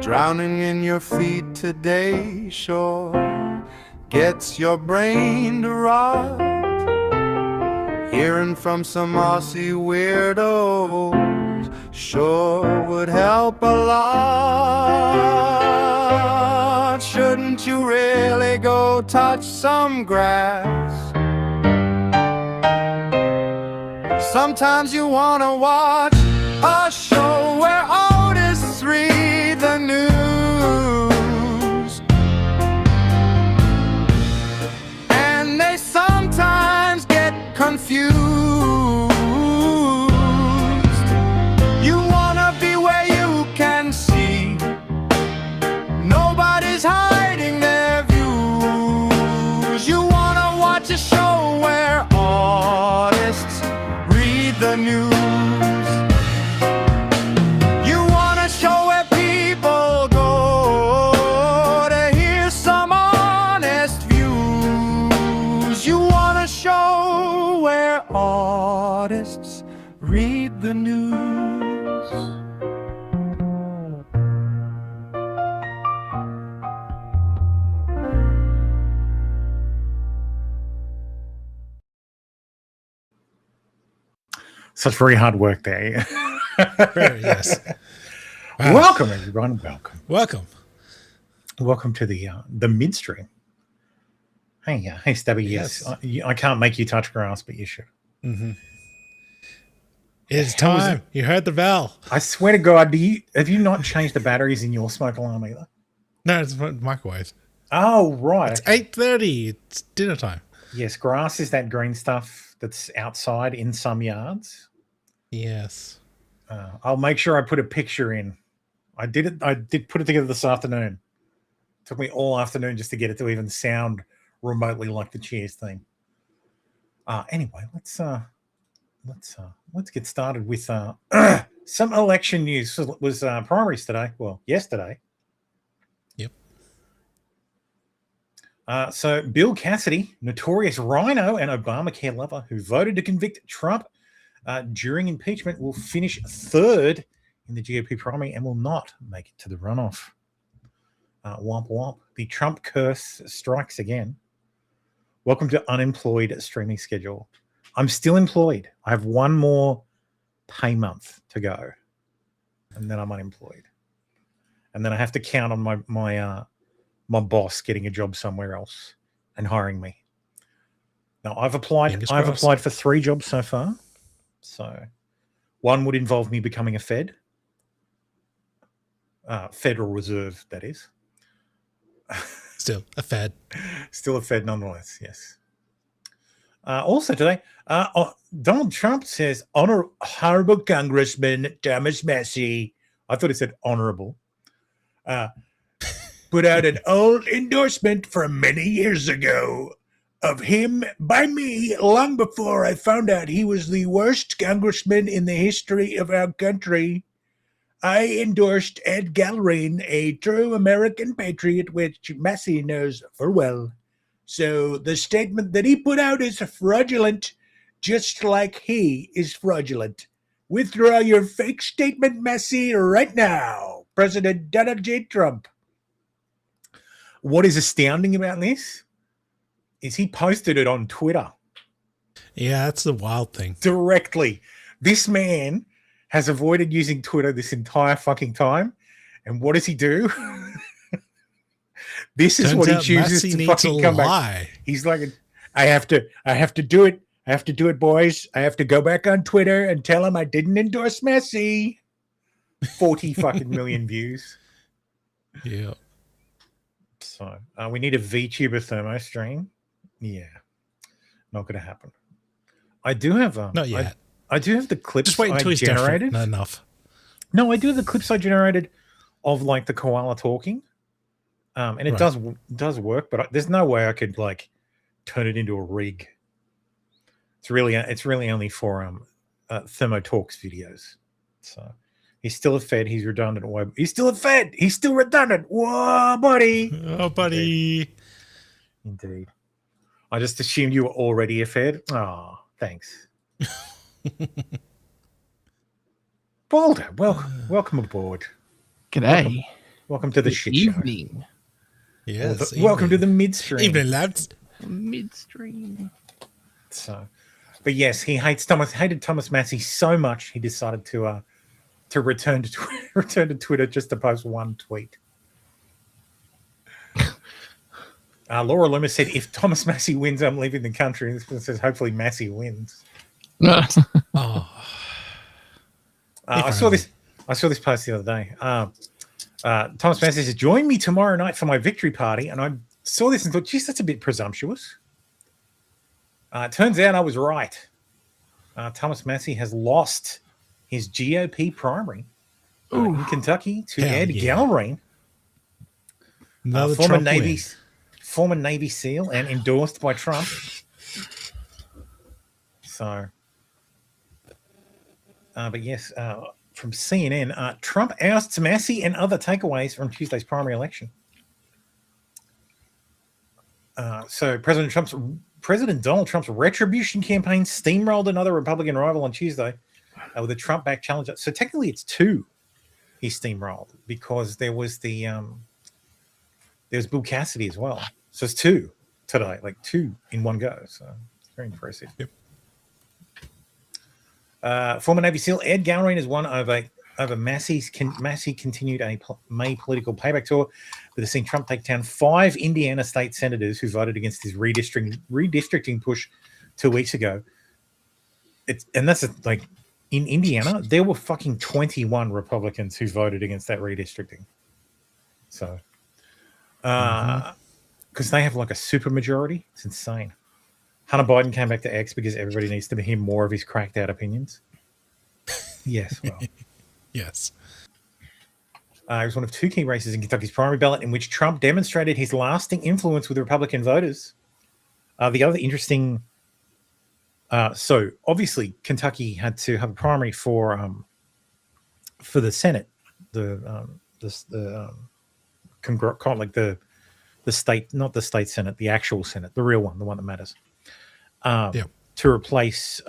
Drowning in your feet today sure gets your brain to rot. Hearing from some Aussie weirdos sure would help a lot. Shouldn't you really go touch some grass? Sometimes you wanna watch a show where artists read the news, and they sometimes get confused. You wanna be where you can see nobody's hiding their views. You wanna watch a show where artists read the news. You want a show where people go to hear some honest views. You want a show where artists read the news. Such very hard work there. Yes. Wow. Welcome, everyone. Welcome to the midstream. Hey, Stabby. Yes, I can't make you touch grass, but you should. Mm-hmm. It's time. You heard the bell. I swear to God, have you not changed the batteries in your smoke alarm either? No, it's microwave. Oh, right. It's 8:30. It's dinner time. Yes, grass is that green stuff that's outside in some yards. Yes. I'll make sure I put a picture in. I did put it together this afternoon. Took me all afternoon just to get it to even sound remotely like the Cheers thing. Anyway, let's get started with some election news. It was primaries today. Well, yesterday. Yep. So Bill Cassidy, notorious rhino and Obamacare lover who voted to convict Trump during impeachment, will finish third in the GOP primary and will not make it to the runoff. Womp womp. The Trump curse strikes again. Welcome to unemployed streaming schedule. I'm still employed. I have one more pay month to go, and then I'm unemployed. And then I have to count on my boss getting a job somewhere else and hiring me. Now I've applied for 3 jobs so far. So one would involve me becoming a Fed. Federal Reserve, that is. Still a Fed. Still a Fed nonetheless, yes. Also today, Donald Trump says, Honorable Congressman Thomas Massie, I thought it said honorable, put out an old endorsement from many years ago of him by me long before I found out he was the worst congressman in the history of our country. I endorsed Ed Galrain, a true American patriot, which Massie knows full well. So the statement that he put out is fraudulent, just like he is fraudulent. Withdraw your fake statement, Massie, right now. President Donald J. Trump. What is astounding about this is he posted it on Twitter. Yeah, that's the wild thing. Directly. This man has avoided using Twitter this entire fucking time. And what does he do? This is what he chooses to fucking come back. He's like, I have to do it. I have to do it, boys. I have to go back on Twitter and tell him I didn't endorse Massie. 40 fucking million views. Yeah. So we need a VTuber thermo stream. Yeah. Not going to happen. I do have not yet. I do have the clips. Just wait until he's generated. Not enough. No, I do have the clips I generated of like the koala talking. And it does work, but there's no way I could like turn it into a rig. It's really only for Thermo Talks videos. So he's still a Fed. He's redundant. He's still a Fed. He's still redundant. Whoa, buddy. Oh, buddy. Indeed. I just assumed you were already a Fed. Oh, thanks. Balder, welcome aboard. G'day. Welcome to the shit show. Evening. Yes. Welcome to the midstream. evening, lads. Midstream. So, but yes, he hated Thomas Massey so much he decided to return to Twitter just to post one tweet. Laura Loomis said, "If Thomas Massey wins, I'm leaving the country." And this one says, "Hopefully Massey wins." Oh, I saw this post the other day. Thomas Massey says, "Join me tomorrow night for my victory party." And I saw this and thought, geez, that's a bit presumptuous. It turns out I was right. Thomas Massey has lost his GOP primary in Kentucky to Hell Ed yeah. Galbraith, another former Trump Navy SEAL and endorsed by Trump. So, but yes, from CNN, Trump ousts Massey and other takeaways from Tuesday's primary election. So President Donald Trump's retribution campaign steamrolled another Republican rival on Tuesday with a Trump-backed challenger. So technically, it's two he steamrolled because there was Bill Cassidy as well. So it's two today, like two in one go. So it's very impressive. Yep. Former Navy SEAL Ed Galbraith has won over Massey continued a May political payback tour, but has seen Trump take down 5 Indiana state senators who voted against his redistricting push 2 weeks ago. Like in Indiana, there were fucking 21 Republicans who voted against that redistricting. So, because they have like a super majority, it's insane. Hunter Biden came back to X because everybody needs to hear more of his cracked out opinions. Yes, well. Yes. It was one of 2 key races in Kentucky's primary ballot in which Trump demonstrated his lasting influence with Republican voters. The other interesting, so obviously Kentucky had to have a primary for the Senate, the state, not the state Senate, the actual Senate, the real one, the one that matters. To replace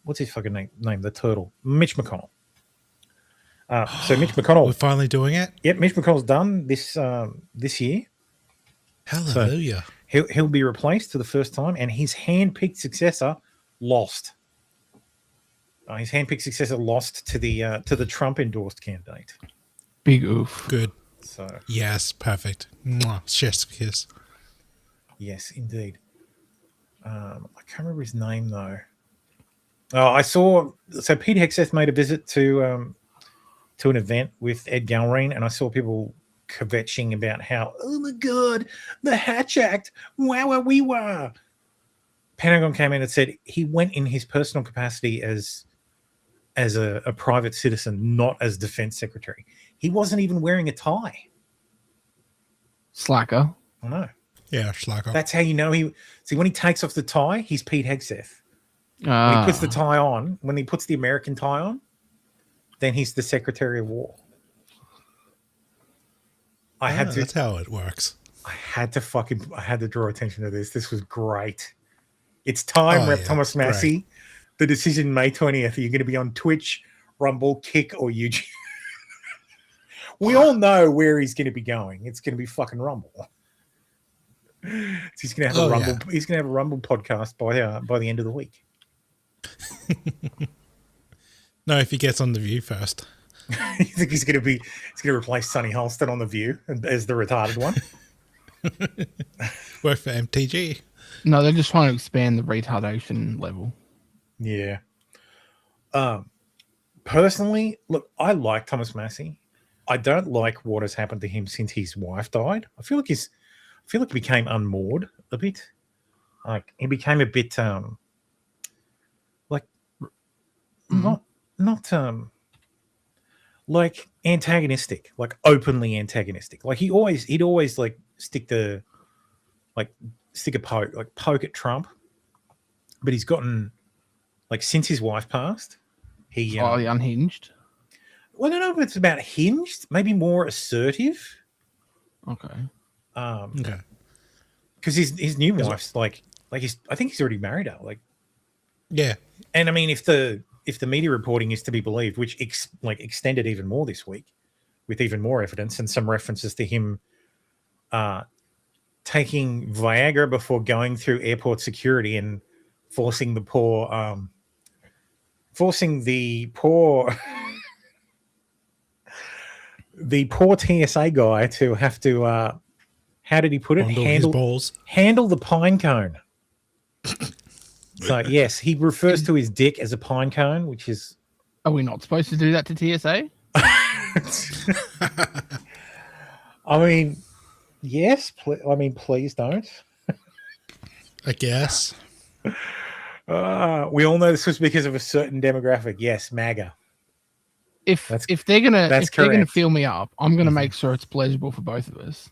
what's his fucking name? The turtle, Mitch McConnell. So Mitch McConnell, We're finally doing it. Yep, Mitch McConnell's done this year. Hallelujah. So he'll be replaced for the first time, and his hand-picked successor lost. His hand-picked successor lost to the Trump-endorsed candidate. Big oof. Good. So Yes, perfect. Mwah. Chef's kiss. yes, indeed. I can't remember his name though. Oh, I saw. So Pete Hegseth made a visit to an event with Ed Galbraith, and I saw people kvetching about how, oh my god, the Hatch Act, wow, we were. Pentagon came in and said he went in his personal capacity as a private citizen, not as defense secretary. He wasn't even wearing a tie. Slacker. I know. Yeah, Schlager. That's how you know he. See, when he takes off the tie, he's Pete Hegseth. When he puts the tie on, when he puts the American tie on, then he's the Secretary of War. That's how it works. I had to draw attention to this. This was great. It's time, Rep. Thomas Massey. Great. The decision May 20th. Are you going to be on Twitch, Rumble, Kick, or YouTube? We all know where he's going to be going. It's going to be fucking Rumble. He's going to have a Rumble. Yeah. He's going to have a Rumble podcast by the end of the week. No, if he gets on The View first. You think he's going to replace Sonny Holston on The View as the retarded one? Work for MTG. No, they're just trying to expand the retardation level. Yeah. Personally, look, I like Thomas Massey. I don't like what has happened to him since his wife died. I feel like he became unmoored a bit. Like he became a bit not like antagonistic, like openly antagonistic. Like he'd always like poke at Trump. But he's gotten like since his wife passed, he unhinged. Well, I don't know if it's about hinged, maybe more assertive. Okay. Okay. Because his new wife's I think he's already married her. Like, Yeah. and I mean, if the media reporting is to be believed, which extended even more this week with even more evidence and some references to him taking Viagra before going through airport security and forcing the poor the poor TSA guy to have to how did he put it? Bundle his balls. Handle the pine cone. So yes, he refers to his dick as a pine cone, which is. Are we not supposed to do that to TSA? I mean, yes. Please don't. I guess. We all know this was because of a certain demographic. Yes, MAGA. If they're gonna correct. fill me up, I'm gonna make sure it's pleasurable for both of us.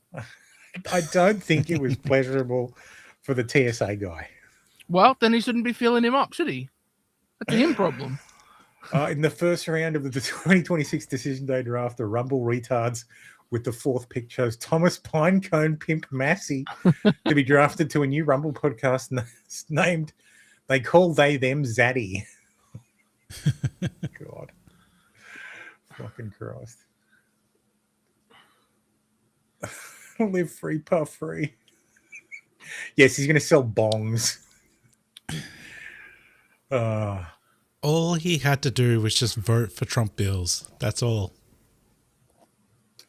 I don't think it was pleasurable for the TSA guy. Well, then he shouldn't be filling him up, should he? That's a him problem. In the first round of the 2026 Decision Day draft, the Rumble retards with the 4th pick chose Thomas Pinecone Pimp Massey to be drafted to a new Rumble podcast named They Call They Them Zaddy. God. Fucking Christ. Live free, puff free. Yes, he's going to sell bongs. All he had to do was just vote for Trump bills. That's all.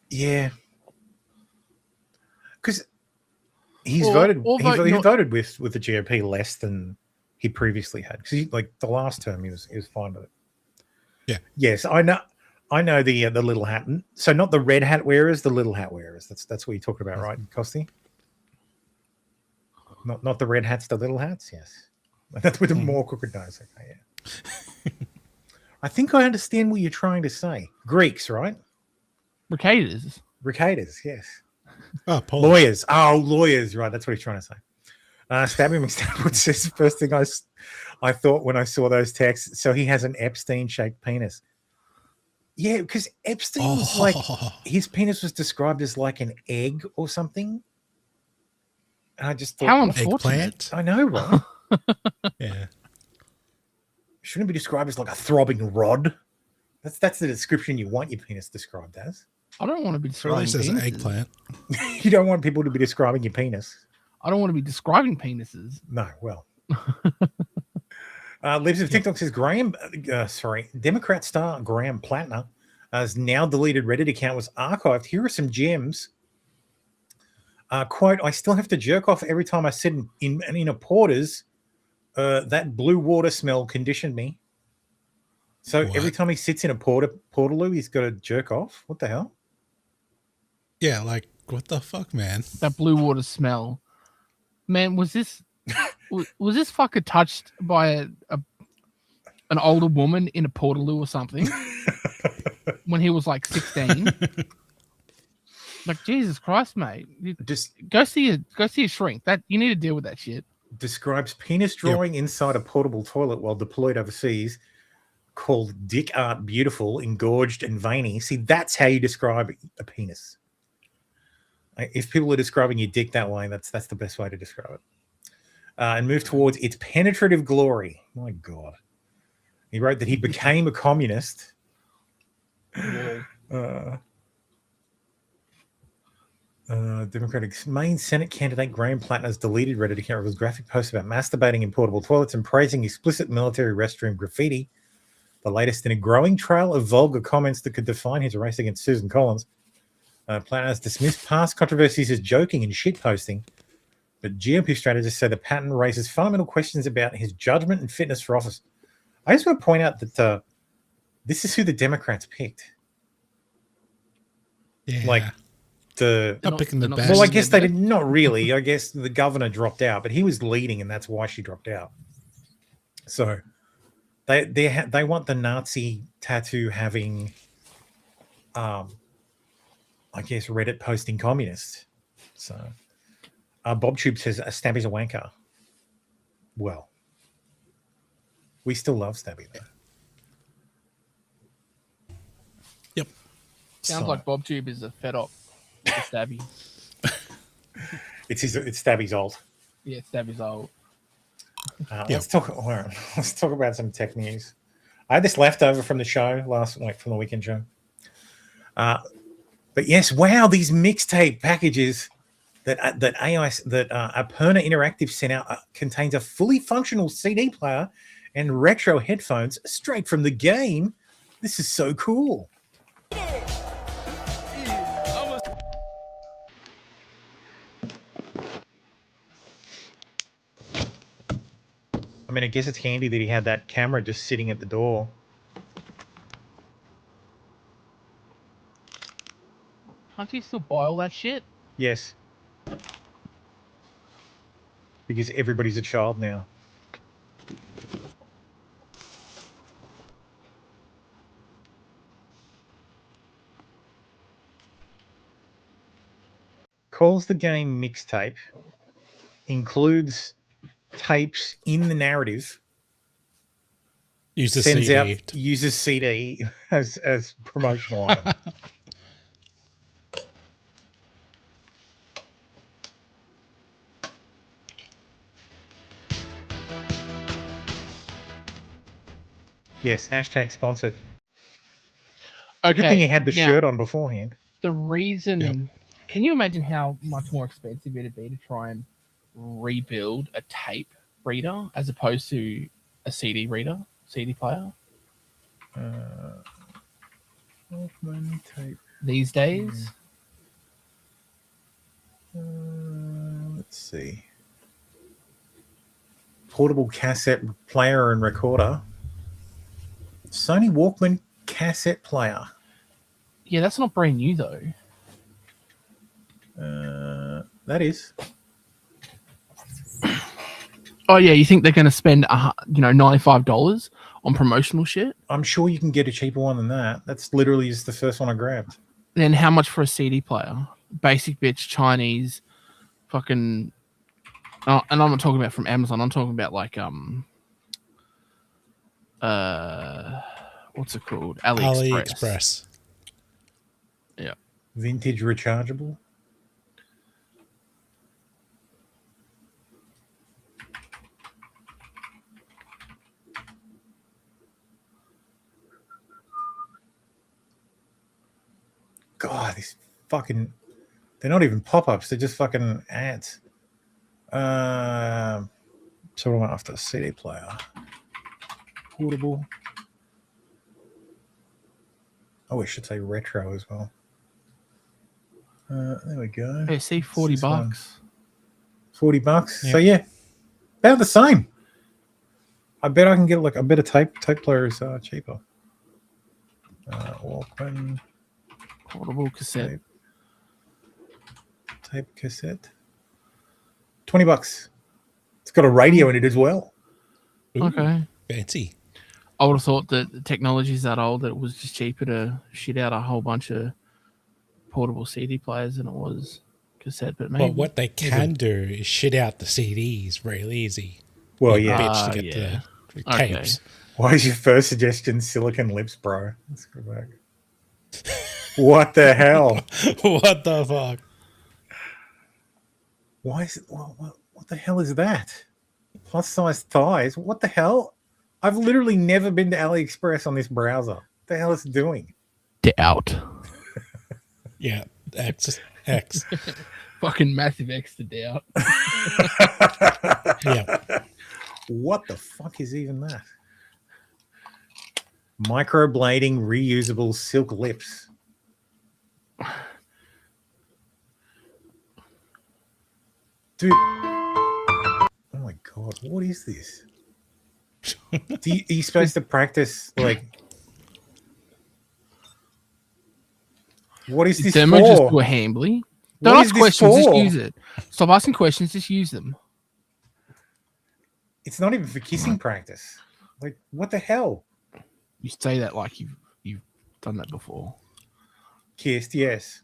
Yeah. Because he's Or voted vote voted with the GOP less than he previously had. Because like the last term he was fine with it. Yeah. Yes, I know the little hat. So not the red hat wearers, the little hat wearers. That's what you're talking about, right, Costi? Not the red hats, the little hats. Yes, that's with the more crooked nose. Okay, yeah. I think I understand what you're trying to say. Greeks, right? Ricators. Ricators, yes. Oh, Polish. Lawyers, right? That's what he's trying to say. Stabby McStabwood says the first thing I thought when I saw those texts. So he has an Epstein-shaped penis. Yeah, because Epstein was like his penis was described as like an egg or something. And I just thought, how unfortunate. Eggplant? I know, right? Yeah. Shouldn't it be described as like a throbbing rod? That's the description you want your penis described as. I don't want to be Really describing says penises. eggplant. You don't want people to be describing your penis. I don't want to be describing penises. No, well. Lives of TikTok says Democrat star Graham Plattner has now deleted Reddit account was archived. Here are some gems. Quote, I still have to jerk off every time I sit in a Porter's. That blue water smell conditioned me. So What? every time he sits in a Portaloo, he's got to jerk off? What the hell? Yeah, like, what the fuck, man? That blue water smell. Man, was this fucker touched by an older woman in a Portaloo or something when he was like 16? Like, Jesus Christ, mate! Just Go see a shrink. That you need to deal with that shit. describes penis drawing inside a portable toilet while deployed overseas, called Dick Art Beautiful, engorged and veiny. See, that's how you describe a penis. If people are describing your dick that way, that's the best way to describe it. And move towards its penetrative glory. My God. He wrote that he became a communist. Democratic main Senate candidate Graham Plattner's deleted Reddit account of his graphic post about masturbating in portable toilets and praising explicit military restroom graffiti, the latest in a growing trail of vulgar comments that could define his race against Susan Collins. Plattner has dismissed past controversies as joking and shitposting, but GOP strategists say the pattern raises fundamental questions about his judgment and fitness for office. I just want to point out that this is who the Democrats picked. Yeah. Like, Not picking the they're not- best. well, I guess they did not really. I guess the governor dropped out, but he was leading, and that's why she dropped out. So they want the Nazi tattoo having, I guess, Reddit posting communist. So Bob Tube says Stabby's a wanker. Well, we still love Stabby though. Yep. Sounds like Bob Tube is a fed up with the Stabby. It's Stabby's alt. Yeah, Stabby's old. Let's talk about some tech news. I had this leftover from the show from the weekend show. But yes, wow, these mixtape packages that Aperna Interactive sent out contains a fully functional CD player and retro headphones straight from the game. This is so cool. I mean, I guess it's handy that he had that camera just sitting at the door. Can't you still buy all that shit? Yes. Because everybody's a child now. Calls the game mixtape. Includes tapes in the narrative. Use the Sends CD. out uses CD as promotional item. Yes, hashtag sponsored. Okay. Good thing he had the now, shirt on beforehand. The reason, Yep. Can you imagine how much more expensive it'd be to try and rebuild a tape reader as opposed to a CD reader, CD player Walkman tape. these days? Let's see. Portable cassette player and recorder. Sony Walkman cassette player. Yeah, that's not brand new though. That is. Oh yeah, you think they're going to spend $95 on promotional shit? I'm sure you can get a cheaper one than that. That's literally just the first one I grabbed. Then how much for a CD player? Basic bitch Chinese, fucking. And I'm not talking about from Amazon. I'm talking about like what's it called? AliExpress. Yeah. Vintage rechargeable. God, these fucking... They're not even pop-ups. They're just fucking ads. So what am I after? CD player. Portable. Oh, we should say retro as well. There we go. Hey, see, $40. This one. $40. Yeah. So yeah, about the same. I bet I can get like a better tape players cheaper. Walkman Portable cassette. tape cassette. $20. It's got a radio in it as well. Ooh, Okay. fancy. I would have thought that the technology's that old that it was just cheaper to shit out a whole bunch of portable CD players than it was cassette. But maybe. But what they can do is shit out the CDs real easy. Well, You yeah. bitch to get yeah. the Okay. tapes. Why is your first suggestion silicon lips, bro? Let's go back. What the hell? What the fuck? Why is it? What the hell is that? Plus size thighs. What the hell? I've literally never been to AliExpress on this browser. What the hell is it doing? Doubt. Yeah, X. Fucking massive X to doubt. Yeah. What the fuck is even that? Microblading reusable silk lips. Dude. Oh my god, what is this? Are you supposed to practice like what is this Demo just do for? a Hambly. What Don't is ask this questions, just for? use it. Stop asking questions, just use them. It's not even for kissing practice. Like, what the hell? You say that like you've done that before. Kissed, yes.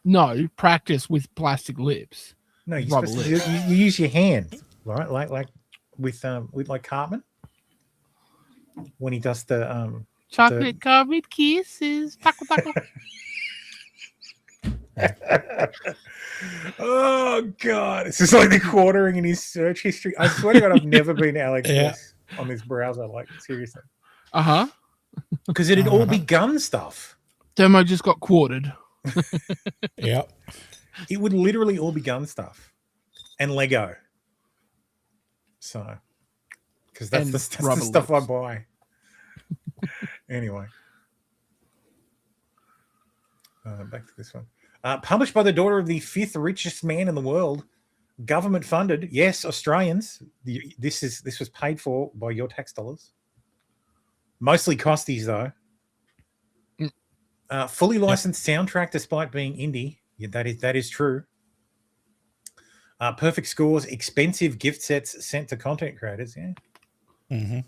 No, practice with plastic lips. No, you're Rubber supposed to lips. you use your hand, right? Like with like Cartman when he does the Chocolate covered kisses. Taco, taco. Oh god, it's just like the quartering in his search history. I swear to God, I've never been to AliExpress on this browser. Like seriously, Uh-huh. because it'd all be gun stuff. Demo just got quartered. Yep. It would literally all be gun stuff and Lego. So, because that's And the rubber stuff lips. I buy. Anyway, back to this one. Published by the daughter of the 5th richest man in the world, government funded. Yes, Australians. This was paid for by your tax dollars. Mostly costies though. Fully licensed soundtrack despite being indie. Yeah, that is true. Perfect scores, expensive gift sets sent to content creators. Yeah. Mm-hmm.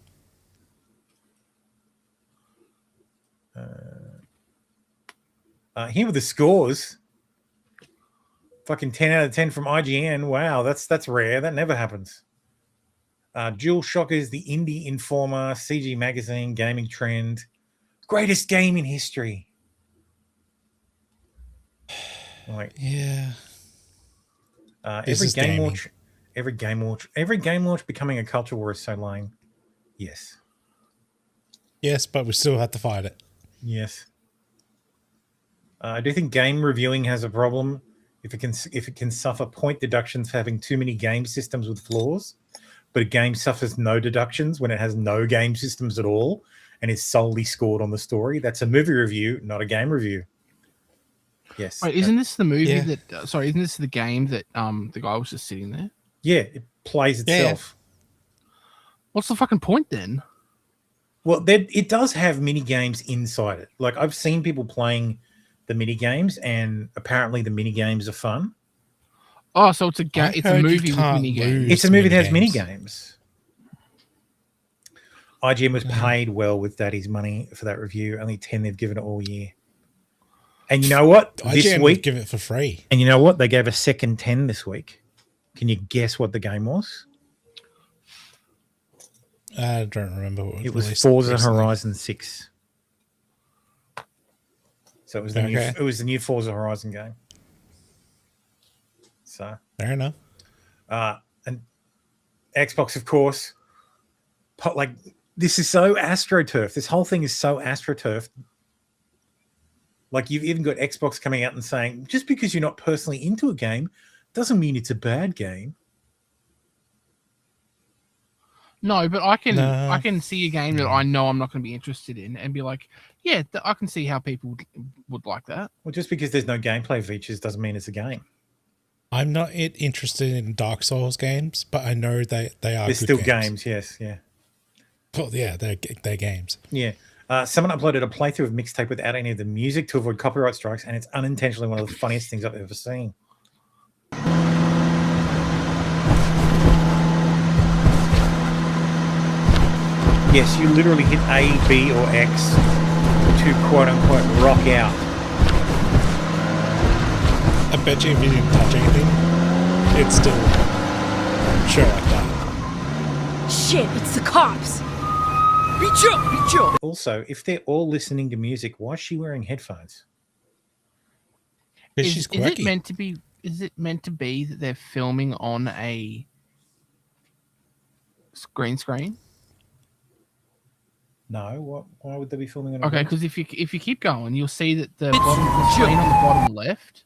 Here with the scores. Fucking 10 out of 10 from IGN. Wow, that's rare. That never happens. Dual Shockers, the Indie Informer, CG Magazine, Gaming Trend, greatest game in history. Like, Yeah. every game launch becoming a culture war is so lame. Yes. Yes, but we still have to fight it. Yes. I do think game reviewing has a problem if it can suffer point deductions for having too many game systems with flaws, but a game suffers no deductions when it has no game systems at all and is solely scored on the story. That's a movie review, not a game review. Yes. Wait, isn't this the movie Yeah. that? Sorry, isn't this the game that the guy was just sitting there? Yeah, it plays itself. What's the fucking point then? Well, it does have mini games inside it. Like I've seen people playing the mini games, and apparently the mini games are fun. Oh, so it's a I it's a heard you movie with can't mini games. lose. It's a movie that has mini minigames. games. IGN was paid well with Daddy's money for that review. Only 10 they've given it all year. And you know what? This IGN would week, give it for free. and you know what? They gave a second 10 this week. Can you guess what the game was? I don't remember what It was released Forza recently. Horizon 6. So it was the new Forza Horizon game. So Fair enough. and Xbox, of course, like this is so AstroTurf. This whole thing is so AstroTurf. Like you've even got Xbox coming out and saying, just because you're not personally into a game doesn't mean it's a bad game. No, but I No. can see a game that I know I'm not going to be interested in and be like, yeah, I can see how people would like that. Well, just because there's no gameplay features doesn't mean it's a game. I'm not interested in Dark Souls games, but I know they are They're good still games, yes, yeah. Well, yeah, they're games. Yeah. Someone uploaded a playthrough of Mixtape without any of the music to avoid copyright strikes, and it's unintentionally one of the funniest things I've ever seen. Yes, you literally hit A, B, or X to quote-unquote rock out. I bet you if you didn't touch anything, it's still sure like that. Shit, it's the cops. Be chill. Also, if they're all listening to music, why is she wearing headphones? Because Is, she's is it quirky. meant to be? Is it meant to be that they're filming on a green screen? No, why would they be filming on? Okay, because if you keep going, you'll see that the screen on the bottom left,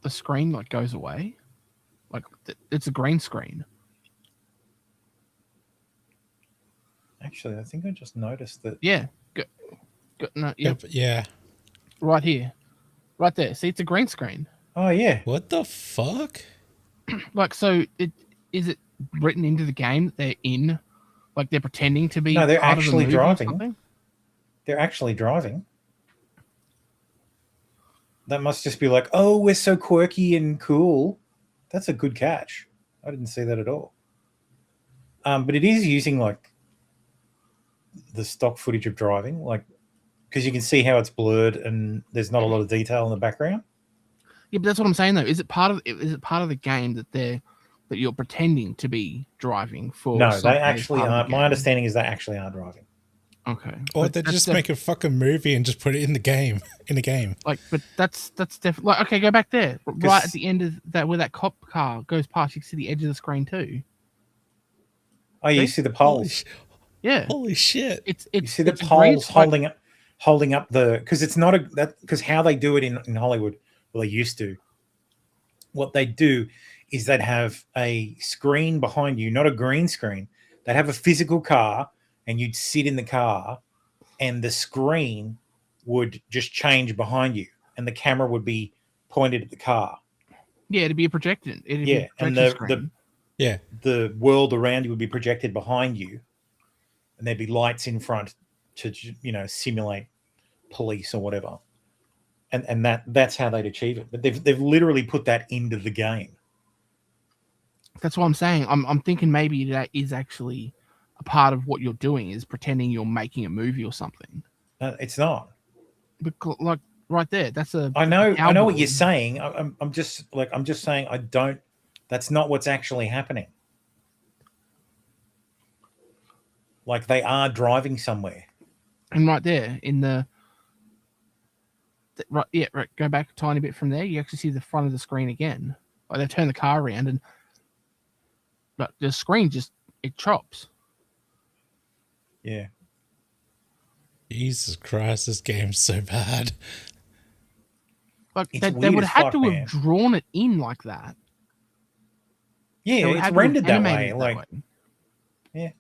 the screen like goes away, like it's a green screen. Actually, I think I just noticed that. Yeah, no, yeah, Yeah. right here, right there. See, it's a green screen. Oh yeah, What the fuck? Like, so is it written into the game that they're in? Like they're pretending to be. No, they're part of the actually movie or driving. something? they're actually driving. That must just be like, oh, we're so quirky and cool. That's a good catch. I didn't see that at all. But it is using like the stock footage of driving, like because you can see how it's blurred and there's not a lot of detail in the background. Yeah, but that's what I'm saying though. Is it part of the game that you're pretending to be driving for? No, something they as actually part of the aren't. My game? understanding is they actually are driving. Okay. Or But they that's just make a fucking movie and just put it in the game. like, but that's definitely like, okay, go back there. Right at the end of that, where that cop car goes past, you can see the edge of the screen too. Oh, you See? see the Holy, poles. sh- Yeah. holy shit. It's You see the it's a green- poles holding up. holding up because it's not because how they do it in Hollywood, well, they used to. What they do is they'd have a screen behind you, not a green screen. They'd have a physical car, and you'd sit in the car, and the screen would just change behind you, and the camera would be pointed at the car. Yeah, it'd be a projected. Yeah, and the world around you would be projected behind you, and there'd be lights in front to simulate police or whatever, and that's how they'd achieve it. But they've literally put that into the game. That's what I'm saying. I'm thinking maybe that is actually a part of what you're doing, is pretending you're making a movie or something. It's not. But like right there, that's a. I know what you're saying. I'm just saying I don't. That's not what's actually happening. Like they are driving somewhere. And right there in the. Right, yeah, right. Go back a tiny bit from there. You actually see the front of the screen again. Like they've turned the car around, and but the screen it chops. Yeah. Jesus Christ, this game's so bad. Like they would have had to have drawn it in like that. Yeah, it's rendered that way. Yeah.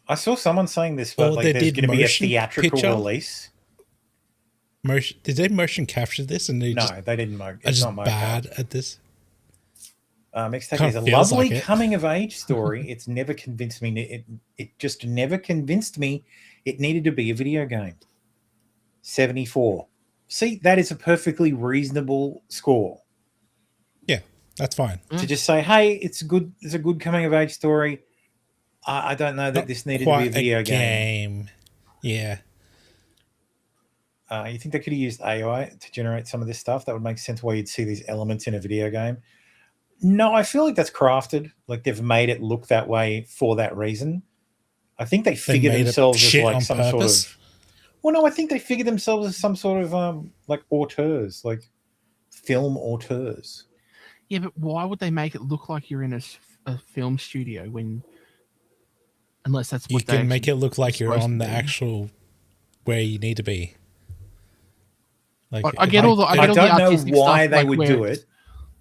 I saw someone saying this, but like there's going to be a theatrical release. Did they motion capture this? And they didn't. It's just not bad at this. Mixtape is a lovely coming of age story. It's never convinced me. It just never convinced me it needed to be a video game. 74. See, that is a perfectly reasonable score. Yeah, that's fine. To just say, hey, it's good. It's a good coming of age story. I don't know that this needed to be a video game. Yeah. You think they could have used AI to generate some of this stuff? That would make sense why you'd see these elements in a video game. No, I feel like that's crafted. Like they've made it look that way for that reason. I think they figured themselves as like some sort of. Well, no, I think they figured themselves as some sort of like auteurs, like film auteurs. Yeah, but why would they make it look like you're in a film studio unless that's what you can make it look like you're on the actual where you need to be. Like I get all the I don't know why they would do it.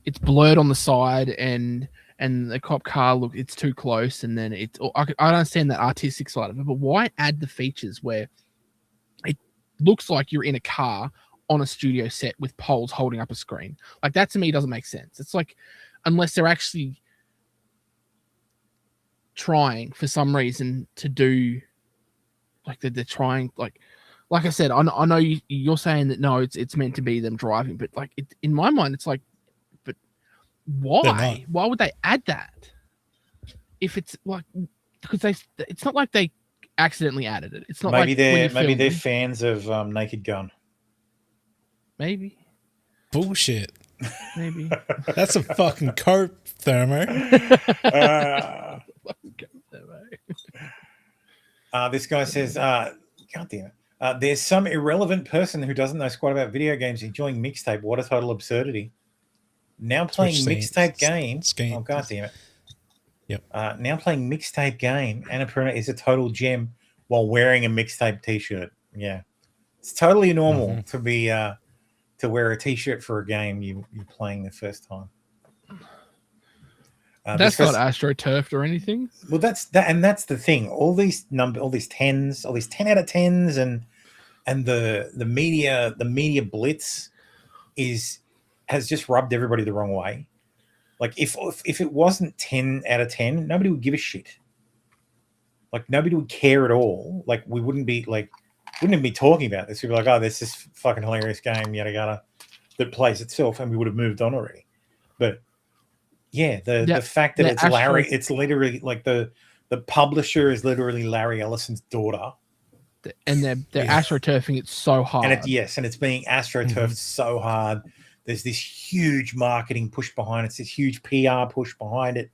It's blurred on the side and the cop car it's too close, and then I understand that artistic side of it, but why add the features where it looks like you're in a car on a studio set with poles holding up a screen? Like that to me doesn't make sense. It's like unless they're actually trying for some reason to do like they're trying like I said, I know you're saying that no, it's meant to be them driving, but like in my mind it's like, but why would they add that if it's like, because it's not like they accidentally added it. It's not maybe like they're fans of Naked Gun. Maybe bullshit. Maybe that's a fucking coat thermo. This guy says, God damn it. There's some irrelevant person who doesn't know squat about video games enjoying Mixtape. What a total absurdity. Now playing Mixtape game. Oh, God damn it. Yep. Now playing Mixtape game. Annapurna is a total gem while wearing a Mixtape t-shirt. Yeah. It's totally normal to be to wear a t-shirt for a game you're playing the first time. That's not AstroTurfed or anything. Well, that's the thing. All these 10s, all these 10 out of 10s, and the media blitz has just rubbed everybody the wrong way. Like if it wasn't 10 out of 10, nobody would give a shit. Like nobody would care at all. Like we wouldn't be talking about this. We'd be like, oh, there's this fucking hilarious game, yada yada, that plays itself, and we would have moved on already. But yeah, the fact that it's Larry, it's literally like the publisher is literally Larry Ellison's daughter, and they're AstroTurfing it so hard. And it's being AstroTurfed so hard. There's this huge marketing push behind it. It's this huge PR push behind it,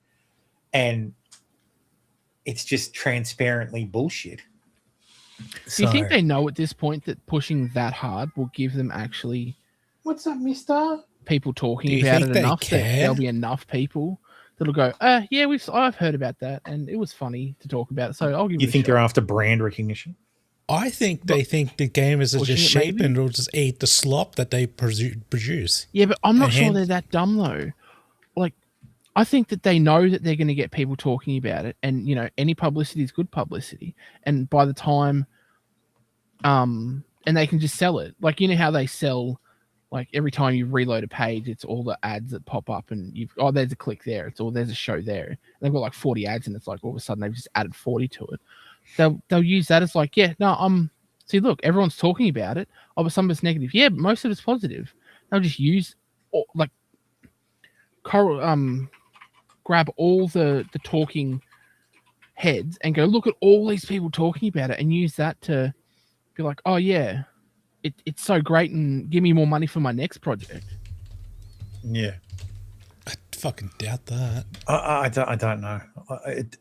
and it's just transparently bullshit. Do you think they know at this point that pushing that hard will give them actually? What's up, Mister? People talking about it enough that there'll be enough people that'll go, yeah, I've heard about that and it was funny to talk about. So I'll give. You think they're after brand recognition? I think they think the game is Pushing just it, shape maybe? and it'll just eat the slop that they produce. Yeah, but I'm not And sure hence- they're that dumb though. Like, I think that they know that they're going to get people talking about it, and you know, any publicity is good publicity. And by the time, and they can just sell it. Like, you know how they sell, like every time you reload a page, it's all the ads that pop up, and there's a click there, it's all there's a show there. And they've got like 40 ads, and it's like all of a sudden they've just added 40 to it. They'll use that as like, yeah, no, see, look, everyone's talking about it. Oh, but some of it's negative. Yeah, but most of it's positive. They'll just use like grab all the talking heads and go, look at all these people talking about it, and use that to be like, oh yeah, it's so great, and give me more money for my next project. Yeah. I fucking doubt that. I don't know.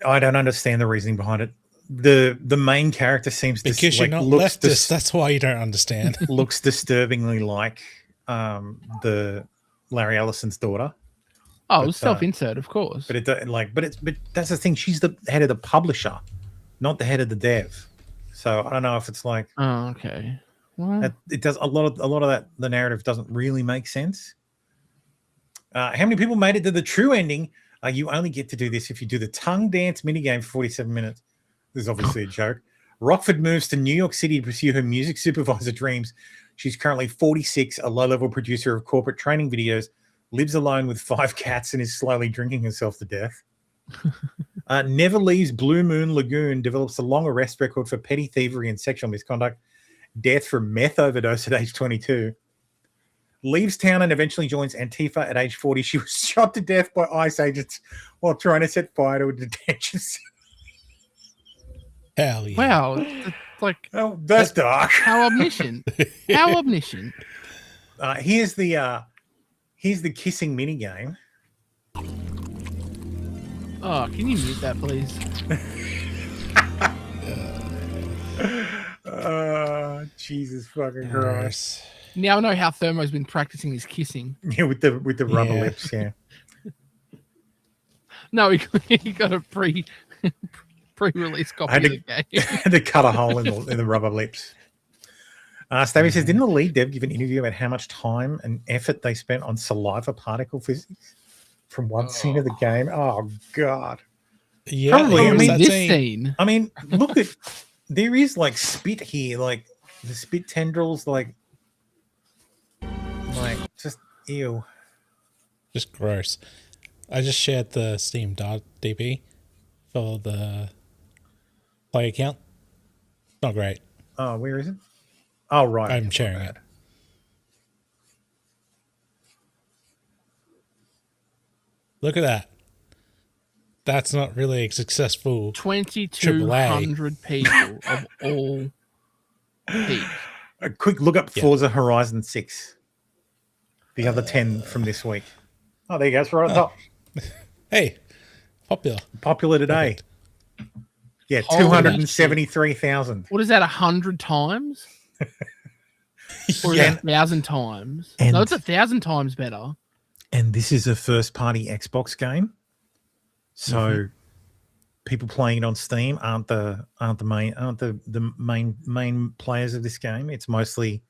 I don't understand the reasoning behind it. The main character seems to Because you're not leftist. That's why you don't understand. looks disturbingly like the Larry Ellison's daughter. Oh, But, it was self-insert, of course. But but that's the thing. She's the head of the publisher, not the head of the dev. So I don't know if it's like Oh, okay. Well, it does a lot of that. The narrative doesn't really make sense. How many people made it to the true ending? You only get to do this if you do the tongue dance minigame for 47 minutes. This is obviously a joke. Rockford moves to New York City to pursue her music supervisor dreams. She's currently 46, a low-level producer of corporate training videos, lives alone with 5 cats, and is slowly drinking herself to death. Never leaves Blue Moon Lagoon, develops a long arrest record for petty thievery and sexual misconduct, death from meth overdose at age 22. Leaves town and eventually joins Antifa at age 40. She was shot to death by ICE agents while trying to set fire to a detention center. Hell yeah. wow, it's like Oh, that's dark. how omniscient. How omniscient. Here's the kissing minigame. Oh, can you mute that, please? Jesus fucking Christ. Gross. Now I know how Thermo's been practicing his kissing. Yeah, with the rubber Yeah. lips, yeah. No, he got a pre-release copy had of to- the game. Had to cut a hole in the rubber lips. Stabby says, didn't the lead dev give an interview about how much time and effort they spent on saliva particle physics from one scene of the game? Oh, God. Yeah, Probably, yeah, I was mean, that this scene? scene. I mean, look at, there is like spit here, like the spit tendrils, like just ew. Just gross. I just shared the Steam.db for the play account. Not great. Oh, where is it? Oh, right. I'm sharing it. Look at that. That's not really a successful. 2,200 people of all peaks. A quick look up Yeah. Forza Horizon 6. The other 10 from this week. Oh, there you go. It's right on top. Hey, popular. Popular today. Yeah, Holy 273,000. What is that, 100 times? Or is Yeah. it 1,000 times? And- No, it's 1,000 times better. And this is a first-party Xbox game. So people playing it on Steam aren't the main players of this game. It's mostly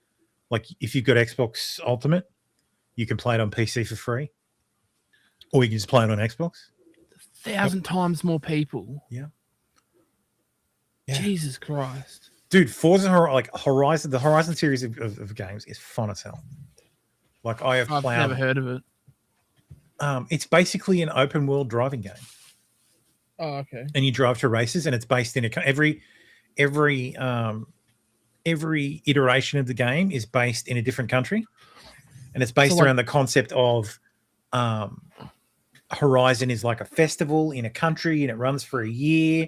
like if you've got Xbox Ultimate, you can play it on PC for free. Or you can just play it on Xbox. 1,000 times more people. Yeah. Yeah. Jesus Christ. Dude, Forza Horizon, the Horizon series of games is fun as hell. Like I have I've played. never heard of it. It's basically an open world driving game, Oh, okay. and you drive to races, and it's based in every iteration of the game is based in a different country, and it's based So, like- around the concept of Horizon is like a festival in a country, and it runs for a year.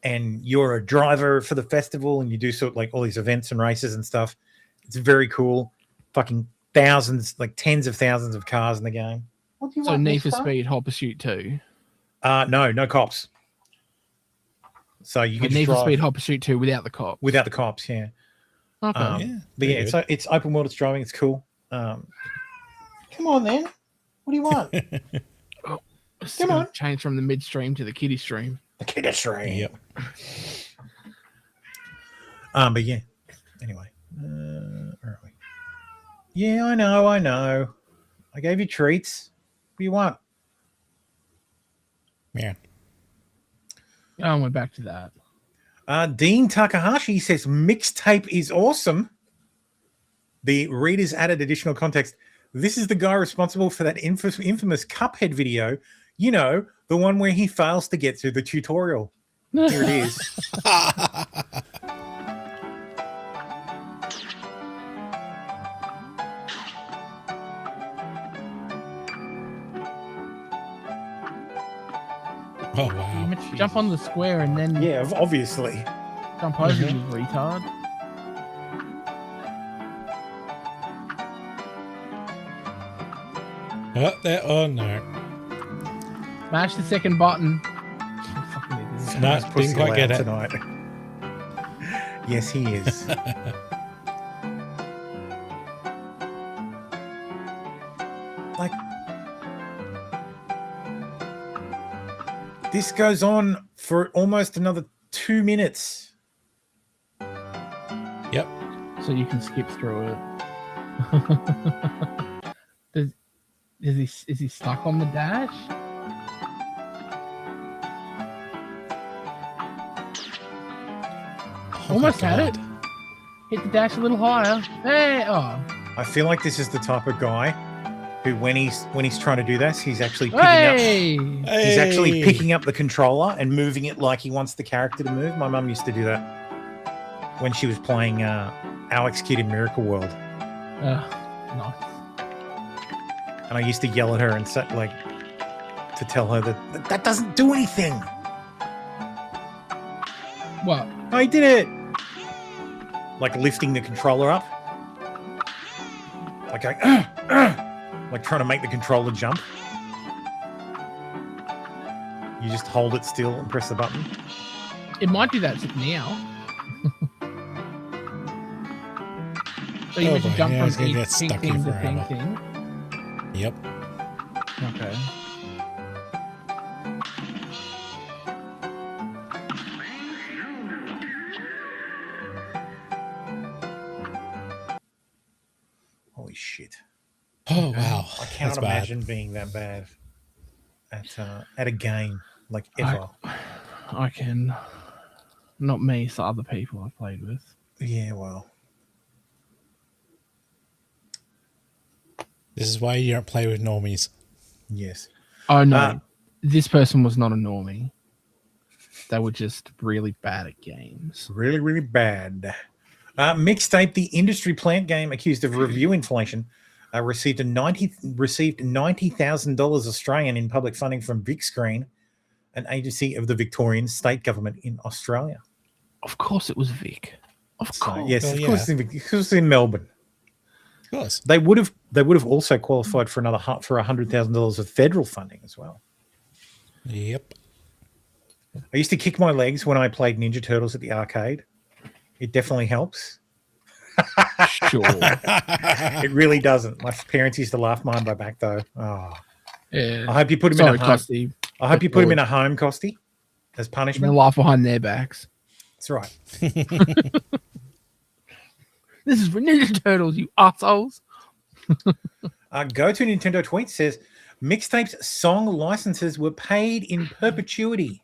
And you're a driver for the festival, and you do sort of like all these events and races and stuff. It's very cool. Fucking thousands, like tens of thousands of cars in the game. What do you So want, Need for mister? Speed Hot Pursuit 2. No cops. So you can Need just for drive Speed Hot Pursuit 2 without the cop. without the cops. Yeah. Okay. Um, Yeah, But yeah, it's open world. It's driving. It's cool. Come on, then. What do you want? It's come gonna on. change from the midstream to the kiddie stream. The kid is Yep. But yeah. Anyway, where are we? Yeah, I know. I gave you treats. What do you want? Man. Oh, we're back to that. Dean Takahashi says mixtape is awesome. The readers added additional context. This is the guy responsible for that infamous Cuphead video. You know, the one where he fails to get through the tutorial. Here it is. Oh, You wow. meant to jump on the square and then Yeah, obviously. jump over, you retard. Oh, there. Oh, no. Smash the second button. Fucking idiot. No, He's pussy didn't quite get loud it. tonight. Yes, he is. Like, this goes on for almost another 2 minutes. Yep. So you can skip through it. Is he stuck on the dash? Oh, Almost my had it. God. Hit the dash a little higher. Hey, oh. I feel like this is the type of guy who, when he's trying to do this, he's actually picking up. Hey! He's actually Hey. picking up the controller and moving it like he wants the character to move. My mum used to do that when she was playing Alex Kidd in Miracle World, Nice. and I used to yell at her and say, like, to tell her that doesn't do anything. What? I did it. Like lifting the controller up, like going, like trying to make the controller jump. You just hold it still and press the button. It might do that now. So you Oh meant to boy, jump yeah, it's from gonna each get pink stuck thing here to pink forever. thing. Yep. Okay. Holy shit! Oh, wow. I cannot That's bad. imagine being that bad at a game, like ever. I can. Not me, so other people I've played with. Yeah, well, This is why you don't play with normies. yes. Oh no, Uh, this person was not a normie. They were just really bad at games. Really, really bad. Mixtape, the industry plant game accused of review inflation, received $90,000 Australian in public funding from Vic Screen, an agency of the Victorian state government in Australia. Of course, it was Vic. Of So, course. yes, Well, of course, yeah. it's in Melbourne. Of course. They would have also qualified for $100,000 of federal funding as well. Yep. I used to kick my legs when I played Ninja Turtles at the arcade. It definitely helps. Sure. It really doesn't. My parents used to laugh behind my back though. Oh, Yeah. I hope you put him Sorry, in a home. Costy. I hope you put him in a home, Costy, as They punishment. laugh behind their backs. That's right. This is for Ninja Turtles, you assholes. Go to Nintendo tweet says Mixtape's song licenses were paid in perpetuity.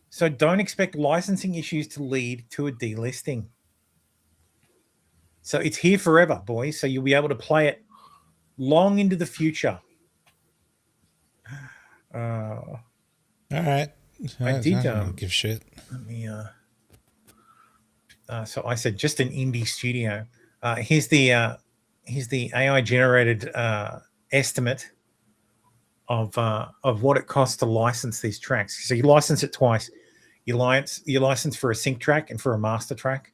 So don't expect licensing issues to lead to a delisting. So it's here forever, boys. So you'll be able to play it long into the future. All right. I did, don't give a shit. Let me. So I said just an indie studio. Here's the AI generated estimate of what it costs to license these tracks. So you license it twice. You license for a sync track and for a master track.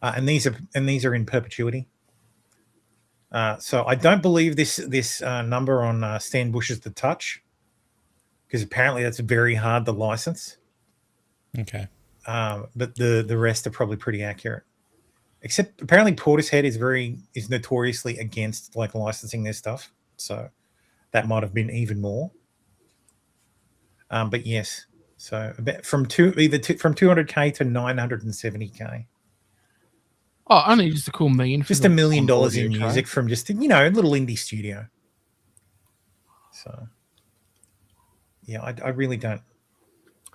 And these are in perpetuity. So I don't believe this number on Stan Bush's The Touch, because apparently that's very hard to license. Okay. But the rest are probably pretty accurate. Except apparently Portishead is notoriously against like licensing their stuff, so that might have been even more. But yes, So about from 200K to 970K. Oh, only just a cool million. For Just the $1 million audio in track. music from just a little indie studio. So yeah, I really don't.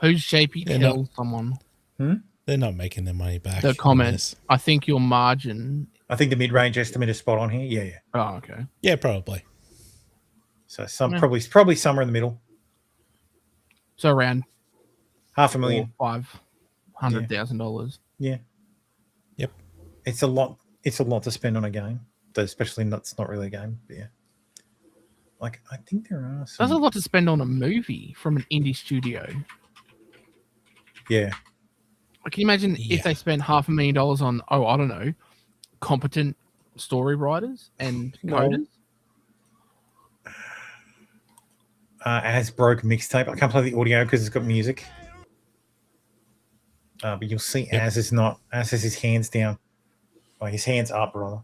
Who's JP Yeah, killed someone? They're not making their money back. The on comment. this. I think your margin. I think the mid-range estimate is spot on here. Yeah, yeah. Oh, okay. Yeah, probably. So some Yeah. probably somewhere in the middle. So around $500,000. $500,000. Yeah. Yep. It's a lot. It's a lot to spend on a game, though, especially it's not really a game. But yeah. Like I think there are some. That's a lot to spend on a movie from an indie studio. Yeah. Like, can you imagine Yeah. if they spent $500,000 on, I don't know, competent story writers and Well, coders? As broke mixtape. I can't play the audio because it's got music. But you'll see Yep. Az has his hands down. Well, his hands up, rather.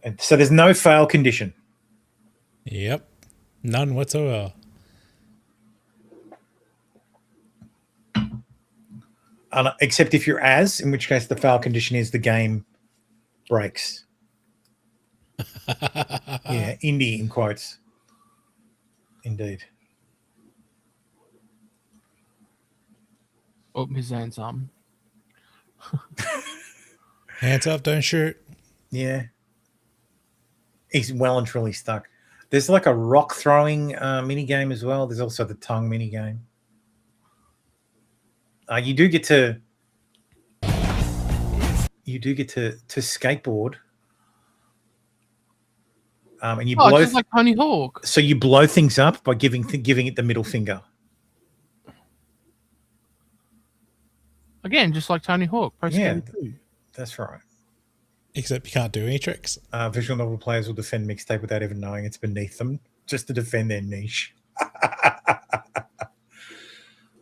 And so there's no fail condition. Yep. None whatsoever. Except if you're Az, in which case the fail condition is the game breaks. Yeah, indie in quotes. Indeed. Oh, his hands Hands up, don't shoot. Yeah. He's well and truly stuck. There's like a rock throwing mini game as well. There's also the tongue mini game. You do get to skateboard. And you Oh, blow just like Tony Hawk. so you blow things up by giving it the middle finger. Again, just like Tony Hawk. Pro Yeah. Skater 2. That's right. Except you can't do any tricks. Visual novel players will defend mixtape without even knowing it's beneath them, just to defend their niche.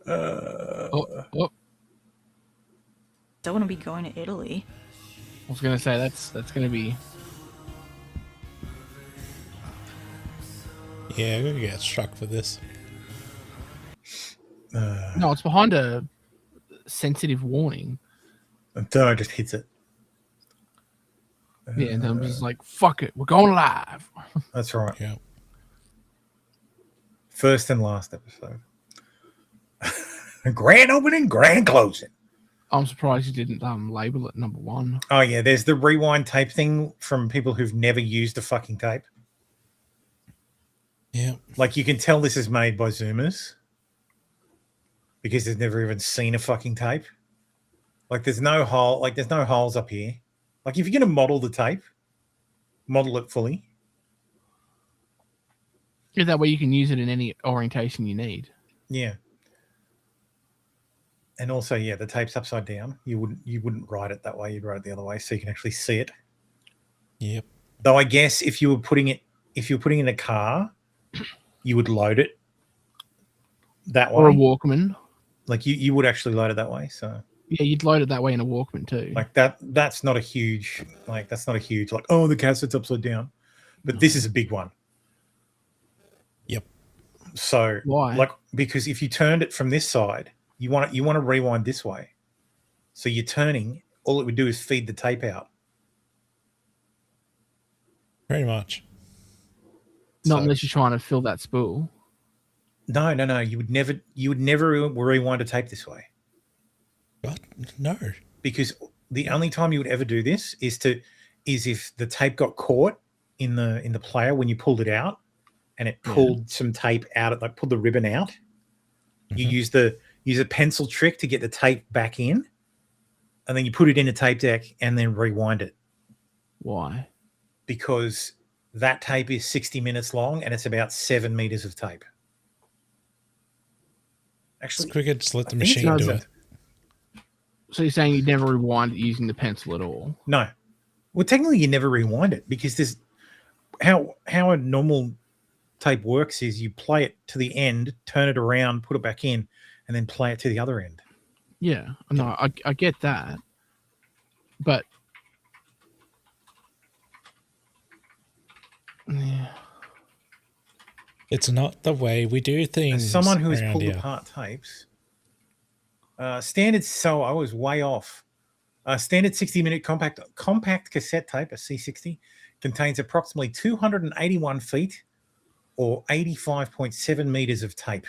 Oh, Don't want to be going to Italy. I was gonna say that's gonna be. Yeah, I'm gonna get struck for this. No, it's behind a sensitive warning. Don't just hits it. Yeah, and I'm just like, fuck it, we're going live. That's right. Yeah. First and last episode. Grand opening, grand closing. I'm surprised you didn't label it number 1. Oh yeah, there's the rewind tape thing from people who've never used a fucking tape. Yeah. Like you can tell this is made by Zoomers because they've never even seen a fucking tape. Like there's no hole, like there's no holes up here. Like if you're gonna model the tape, model it fully. Yeah, that way you can use it in any orientation you need. Yeah. And also, yeah, the tape's upside down. You wouldn't write it that way. You'd write it the other way so you can actually see it. Yep. Though I guess if you were putting it in a car, you would load it that way. Or a Walkman. Like you would actually load it that way. So Yeah, you'd load it that way in a Walkman too. like that's not a huge like oh the cassette's upside down. But this is a big one. Yep. So Why? like because if you turned it from this side, you want to rewind this way. So you're turning, all it would do is feed the tape out. Pretty much. Not So- unless you're trying to fill that spool. No. You would never rewind a tape this way. What? No. Because the only time you would ever do this is if the tape got caught in the player when you pulled it out and it pulled some tape out, like pulled the ribbon out. You use a pencil trick to get the tape back in, and then you put it in a tape deck and then rewind it. Why? Because that tape is 60 minutes long and it's about 7 meters of tape. It's Actually, quicker to let the I think it's machine not do that- it. So you're saying you'd never rewind it using the pencil at all? No. Well, technically, you never rewind it because there's how a normal tape works is you play it to the end, turn it around, put it back in, and then play it to the other end. Yeah, no, I get that, but yeah, It's not the way we do things. As someone who has around pulled here. apart tapes, standard. So I was way off. Standard 60-minute compact cassette tape, a C60, contains approximately 281 feet or 85.7 meters of tape.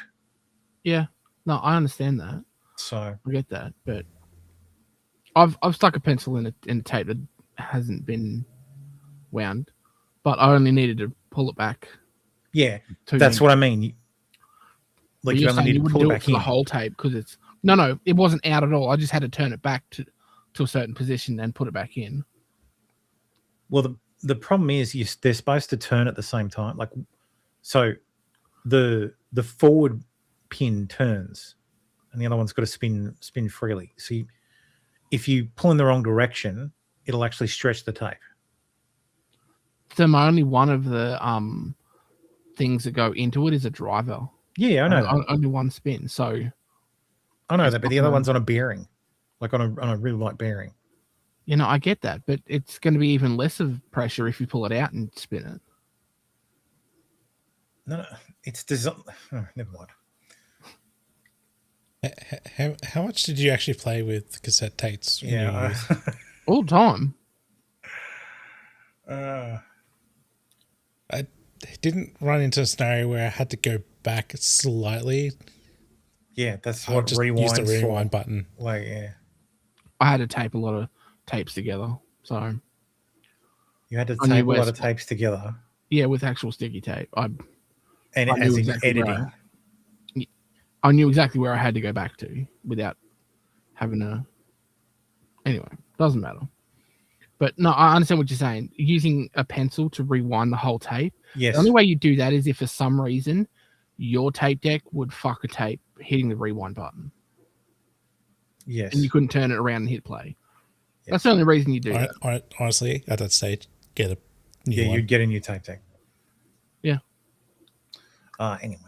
Yeah. No, I understand that. So I get that, but I've stuck a pencil in a tape that hasn't been wound, but I only needed to pull it back. yeah, 2 that's minutes. what I mean. But Like you you're only saying need you to wouldn't pull it do it back for the in. whole tape because it's no, it wasn't out at all. I just had to turn it back to a certain position and put it back in. Well, the problem is they're supposed to turn at the same time. Like, so the forward pin turns, and the other one's got to spin freely. So if you pull in the wrong direction, it'll actually stretch the tape. So my only one of the things that go into it is a driver. Yeah, I know that. Only one spin. So I know it's that, but not the other gonna- one's on a bearing, like on a really light bearing. you know, I get that, but it's going to be even less of pressure if you pull it out and spin it. No, it's designed. Oh, never mind. How much did you actually play with cassette tapes? in your Yeah. youth? All the time. I didn't run into a scenario where I had to go back slightly. Yeah, that's I what just used the rewinds rewind for. button. Like, yeah, I had to tape a lot of tapes together. So you had to I knew tape a where lot of spot- tapes together, yeah, with actual sticky tape. and I knew as in exactly where editing. I knew exactly where I had to go back to without having a. Anyway, doesn't matter. But no, I understand what you're saying. Using a pencil to rewind the whole tape. Yes. The only way you do that is if for some reason your tape deck would fuck a tape hitting the rewind button Yes. and you couldn't turn it around and hit play. Yes. That's the only reason you do that. Honestly, at that stage, get a new Yeah, one. you'd get a new tape deck. Yeah. Anyway.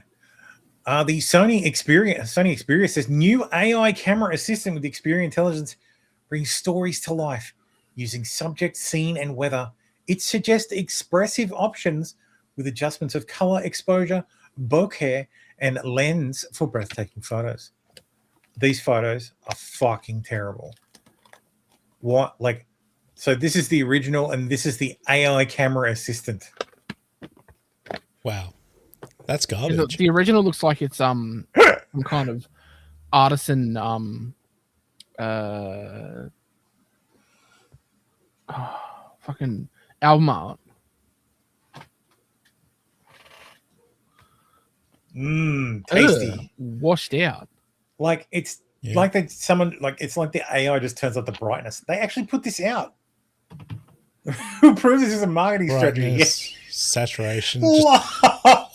The Sony Xperia says new AI camera assistant with Xperia intelligence brings stories to life using subject, scene, and weather. It suggests expressive options with adjustments of color, exposure, bokeh, and lens for breathtaking photos. These photos are fucking terrible. What? Like, so this is the original and this is the AI camera assistant. Wow, that's The, garbage. the original looks like it's some kind of artisan fucking album art. Tasty. Ugh, washed out. Like it's Yeah. like that someone like it's like the AI just turns up the brightness. They actually put this out. Who proves this is a marketing strategy? Brightness, saturation, Yeah. just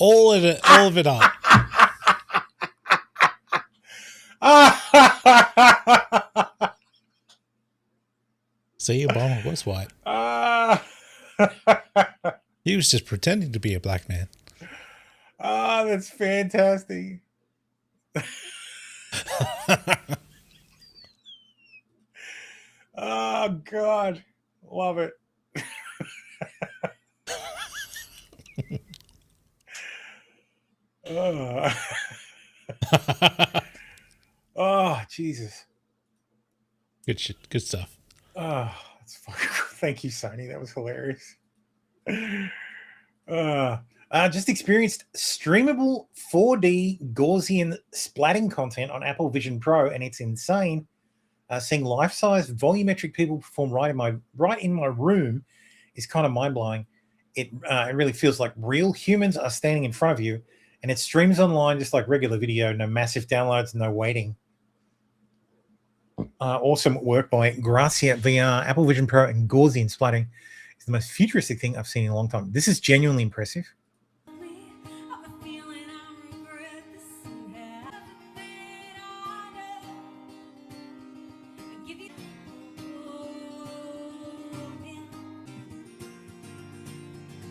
all of it up. See, Obama was white. He was just pretending to be a black man. That's fantastic. Oh God, love it. Oh. Oh, Jesus. Good shit. Good stuff. Oh, that's fucking thank you, Sony. That was hilarious. Just experienced streamable 4D Gaussian splatting content on Apple Vision Pro, and it's insane. Seeing life-size volumetric people perform right in my room is kind of mind-blowing. It really feels like real humans are standing in front of you, and it streams online just like regular video. No massive downloads, no waiting. Awesome work by Gracia VR, Apple Vision Pro, and Gaussian splatting is the most futuristic thing I've seen in a long time. This is genuinely impressive.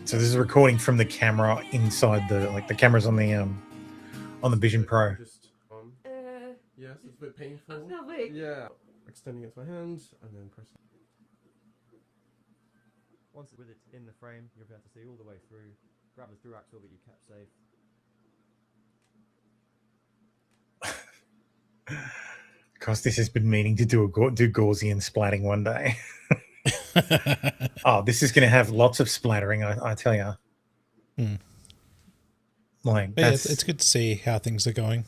So this is a recording from the camera inside the cameras on the Vision Pro. Just, yes, it's a bit painful. Lovely. Yeah. Extending it to my hand and then pressing. Once with it in the frame, you'll be able to see all the way through, grab the through axle that you kept safe, Christ, this has been meaning to do Gaussian splatting one day. Oh, this is going to have lots of splattering, I tell you. Hmm. Like, But yeah, that's, it's good to see how things are going.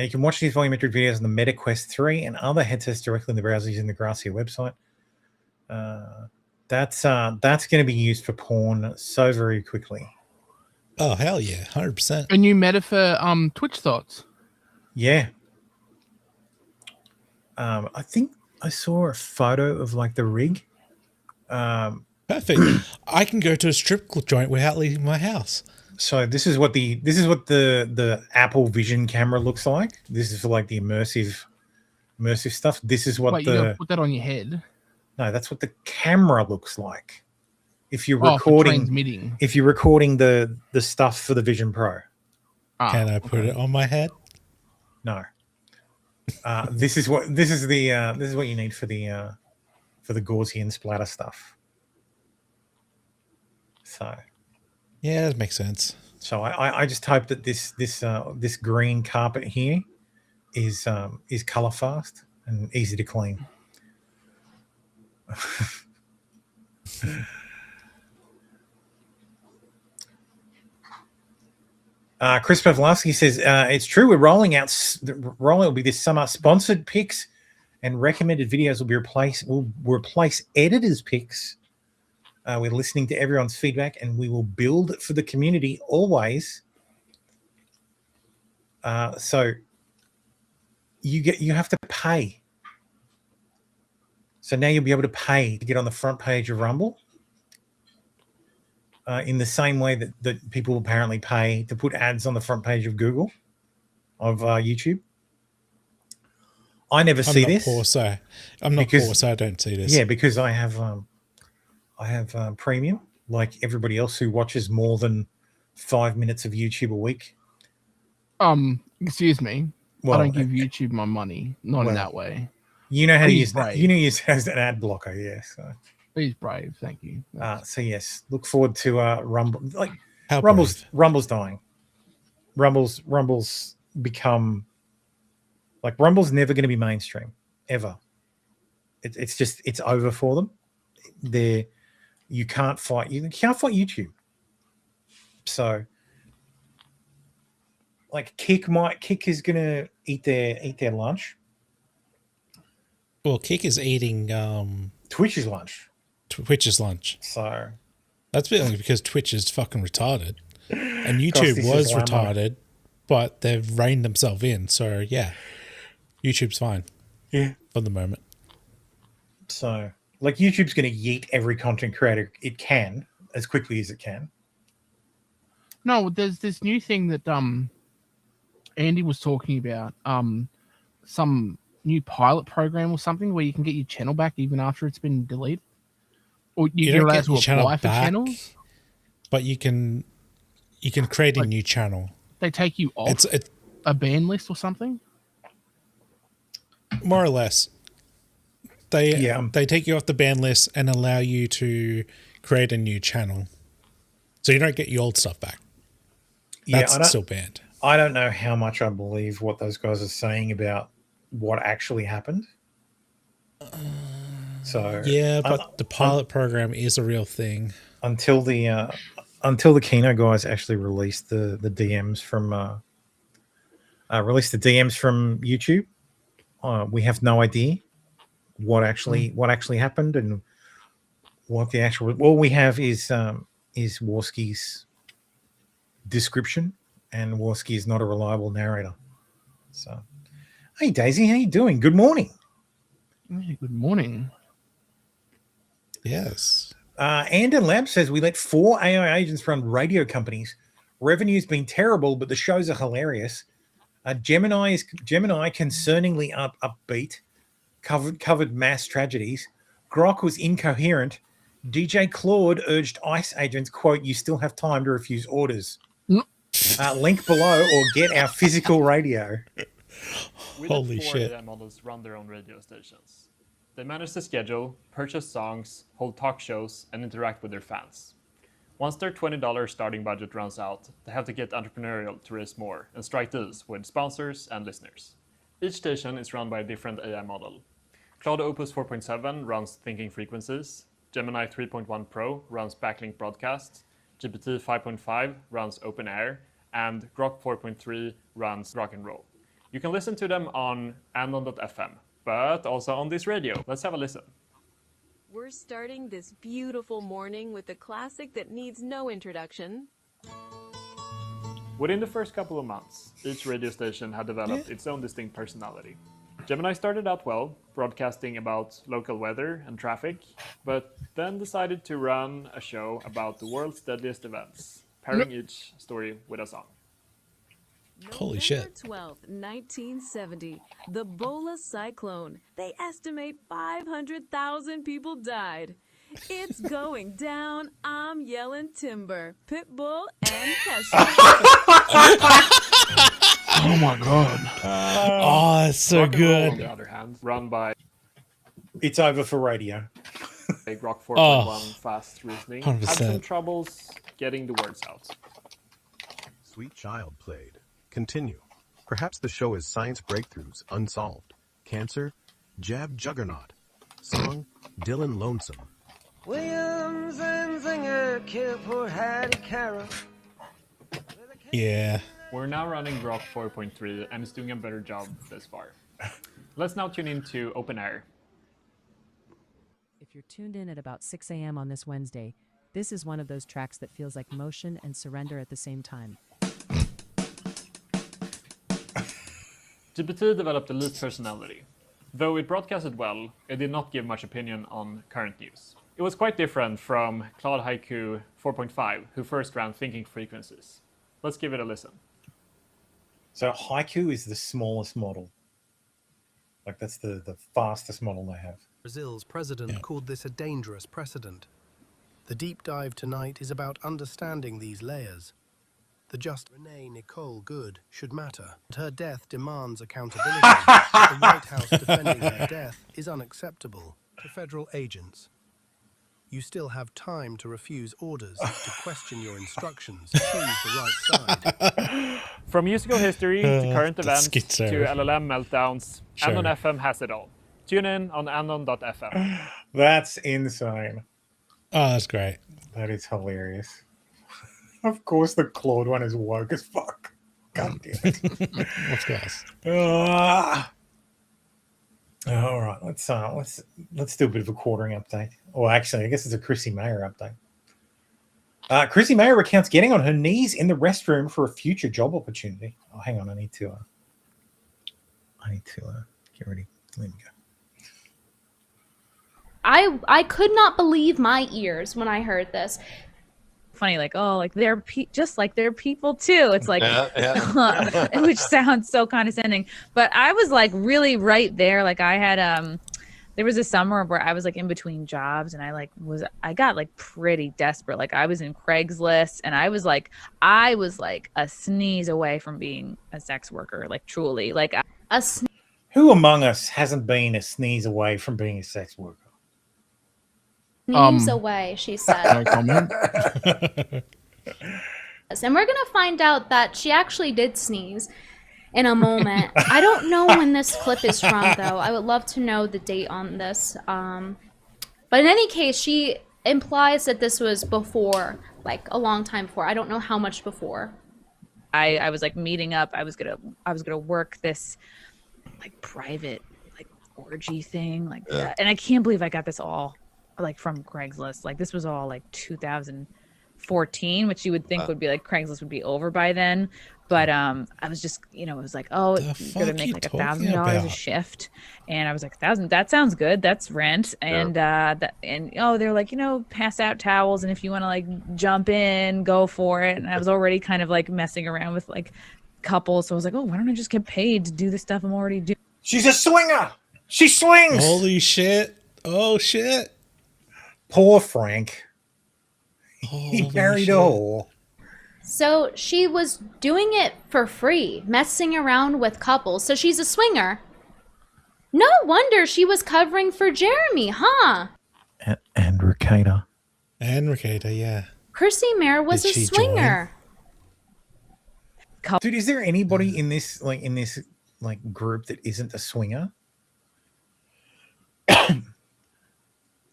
you can watch these volumetric videos on the MetaQuest 3 and other headsets directly in the browser using the Gracia website. That's going to be used for porn so very quickly. Oh, hell yeah, 100%. A new meta for Twitch thoughts. Yeah. I think I saw a photo of like the rig. Perfect. I can go to a strip club joint without leaving my house. So this is what the Apple Vision camera looks like. This is for like the immersive stuff. This is what Wait, you gotta put that on your head. No, that's what the camera looks like. If you're For recording, transmitting. if you're recording the stuff for the Vision Pro. Can I put it on my head? No. This is what you need for the Gaussian splatter stuff. So Yeah, that makes sense. So I just hope that this green carpet here is color fast and easy to clean. Chris Pavlovsky says it's true. We're rolling will be this summer. Sponsored picks and recommended videos will replace editors' picks. We're listening to everyone's feedback, and we will build for the community always. So you have to pay. So now you'll be able to pay to get on the front page of Rumble. In the same way that people apparently pay to put ads on the front page of Google, of YouTube. I never see this. I'm not poor, so I don't see this. Yeah, because I have premium, like everybody else who watches more than 5 minutes of YouTube a week. Excuse me. Well, I don't give YouTube my money. Not in that way. You know how to use brave. You know use as an ad blocker, yeah. So. He's brave, thank you. So yes, look forward to Rumble. Like How Rumble's dying. Rumble's become like Rumble's never going to be mainstream ever. It's over for them. You can't fight YouTube. So like Kick is going to eat their lunch. Well, Kick is eating Twitch's lunch. Twitch's lunch. So that's because Twitch is fucking retarded, and YouTube was retarded, but they've reined themselves in. So yeah, YouTube's fine. Yeah, for the moment. So like YouTube's going to yeet every content creator it can as quickly as it can. No, there's this new thing that Andy was talking about. Some new pilot program or something where you can get your channel back even after it's been deleted. Or you're allowed to apply for channels, but you can create a new channel. They take you off a ban list or something. More or less, they take you off the ban list and allow you to create a new channel, so you don't get your old stuff back. That's still banned. I don't know how much I believe what those guys are saying about what actually happened. So yeah, but the pilot program is a real thing. Until the Kino guys actually released the DMs from YouTube, we have no idea what actually happened and what the actual. All we have is Worski's description, and Worski is not a reliable narrator. So, hey Daisy, how you doing? Good morning. Hey, good morning. Yes. Andon Lab says we let 4 AI agents run radio companies. Revenue's been terrible, but the shows are hilarious. Gemini concerningly upbeat, covered mass tragedies. Grok was incoherent. DJ Claude urged ICE agents, quote, "You still have time to refuse orders." Link below or get our physical radio. Holy shit. AI models run their own radio stations. They manage the schedule, purchase songs, hold talk shows, and interact with their fans. Once their $20 starting budget runs out, they have to get entrepreneurial to raise more and strike deals with sponsors and listeners. Each station is run by a different AI model. Cloud Opus 4.7 runs Thinking Frequencies, Gemini 3.1 Pro runs Backlink Broadcast, GPT 5.5 runs Open Air, and Grok 4.3 runs Rock and Roll. You can listen to them on Andon.fm, but also on this radio. Let's have a listen. We're starting this beautiful morning with a classic that needs no introduction. Within the first couple of months, each radio station had developed its own distinct personality. Gemini started out well, broadcasting about local weather and traffic, but then decided to run a show about the world's deadliest events, pairing each story with a song. Holy November shit. 12th, 1970, the Bola cyclone. They estimate 500,000 people died. It's going down. I'm yelling timber, Pitbull, and Kesha. Oh my god. Oh, it's so Rock and Roll, on good. the other hand, run by It's over for radio. a Grok 4.1 Oh, fast reasoning, 100%. had some troubles getting the words out. Sweet Child played. Continue. Perhaps the show is Science Breakthroughs Unsolved. Cancer, Jab Juggernaut. Song, Dylan Lonesome. Williams and Zinger kill poor Hattie Carroll. Yeah. We're now running Grok 4.3 and it's doing a better job thus far. Let's now tune into Open Air. If you're tuned in at about 6 a.m. on this Wednesday, this is one of those tracks that feels like motion and surrender at the same time. GPT developed a loose personality. Though it broadcasted well, it did not give much opinion on current news. It was quite different from Claude Haiku 4.5, who first ran Thinking Frequencies. Let's give it a listen. So Haiku is the smallest model. Like that's the fastest model they have. Brazil's president called this a dangerous precedent. The deep dive tonight is about understanding these layers. The just Renee Nicole Good should matter. Her death demands accountability. The White House defending her death is unacceptable. To federal agents, you still have time to refuse orders, to question your instructions, choose the right side. From musical history to current events to schizo. LLM meltdowns, Sure. Andon FM has it all. Tune in on Andon.fm. That's insane. Oh, that's great. That is hilarious. Of course, the Claude one is woke as fuck. God damn it. Of course. All right, let's do a bit of a quartering update. Or actually, I guess it's a Chrissy Mayer update. Chrissy Mayer recounts getting on her knees in the restroom for a future job opportunity. Oh, hang on, I need to get ready. There we go. I could not believe my ears when I heard this. Funny, like, oh, like they're just like they're people too. It's like, which sounds so condescending, but I was like really right there. Like I had there was a summer where I was like in between jobs and I got like pretty desperate. Like I was in Craigslist and I was like a sneeze away from being a sex worker. Like truly, like Who among us hasn't been a sneeze away from being a sex worker? Sneeze away, she said. No comment. And we're gonna find out that she actually did sneeze in a moment. I don't know when this clip is from, though. I would love to know the date on this. But in any case, she implies that this was before, like a long time before. I don't know how much before. I was like meeting up. I was gonna work this like private like orgy thing like that. And I can't believe I got this all like from Craigslist. Like this was all like 2014, which you would think would be like Craigslist would be over by then. But I was just, it was like, oh, you're gonna make like $1,000 a shift, and I was like, 1,000. That sounds good. That's rent, and they're like, pass out towels, and if you want to like jump in, go for it. And I was already kind of like messing around with like couples, so I was like, oh, why don't I just get paid to do the stuff I'm already doing? She's a swinger. She swings. Holy shit! Oh shit! Poor Frank. He married a whore. So she was doing it for free, messing around with couples. So she's a swinger. No wonder she was covering for Jeremy, huh? And Ricada. And Ricada, yeah. Chrissy Mayer was a swinger. Dude, is there anybody in this like group that isn't a swinger.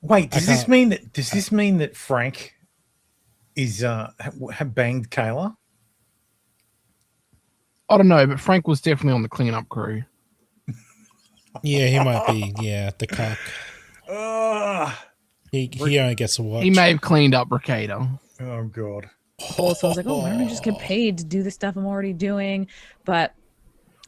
Wait, does this mean that Frank is have banged Kayla? I don't know, but Frank was definitely on the cleanup crew. Yeah, he might be. Yeah, the cock. He only gets a watch. He may have cleaned up Ricada. Oh god. So I was like, oh, why don't I just get paid to do the stuff I'm already doing? But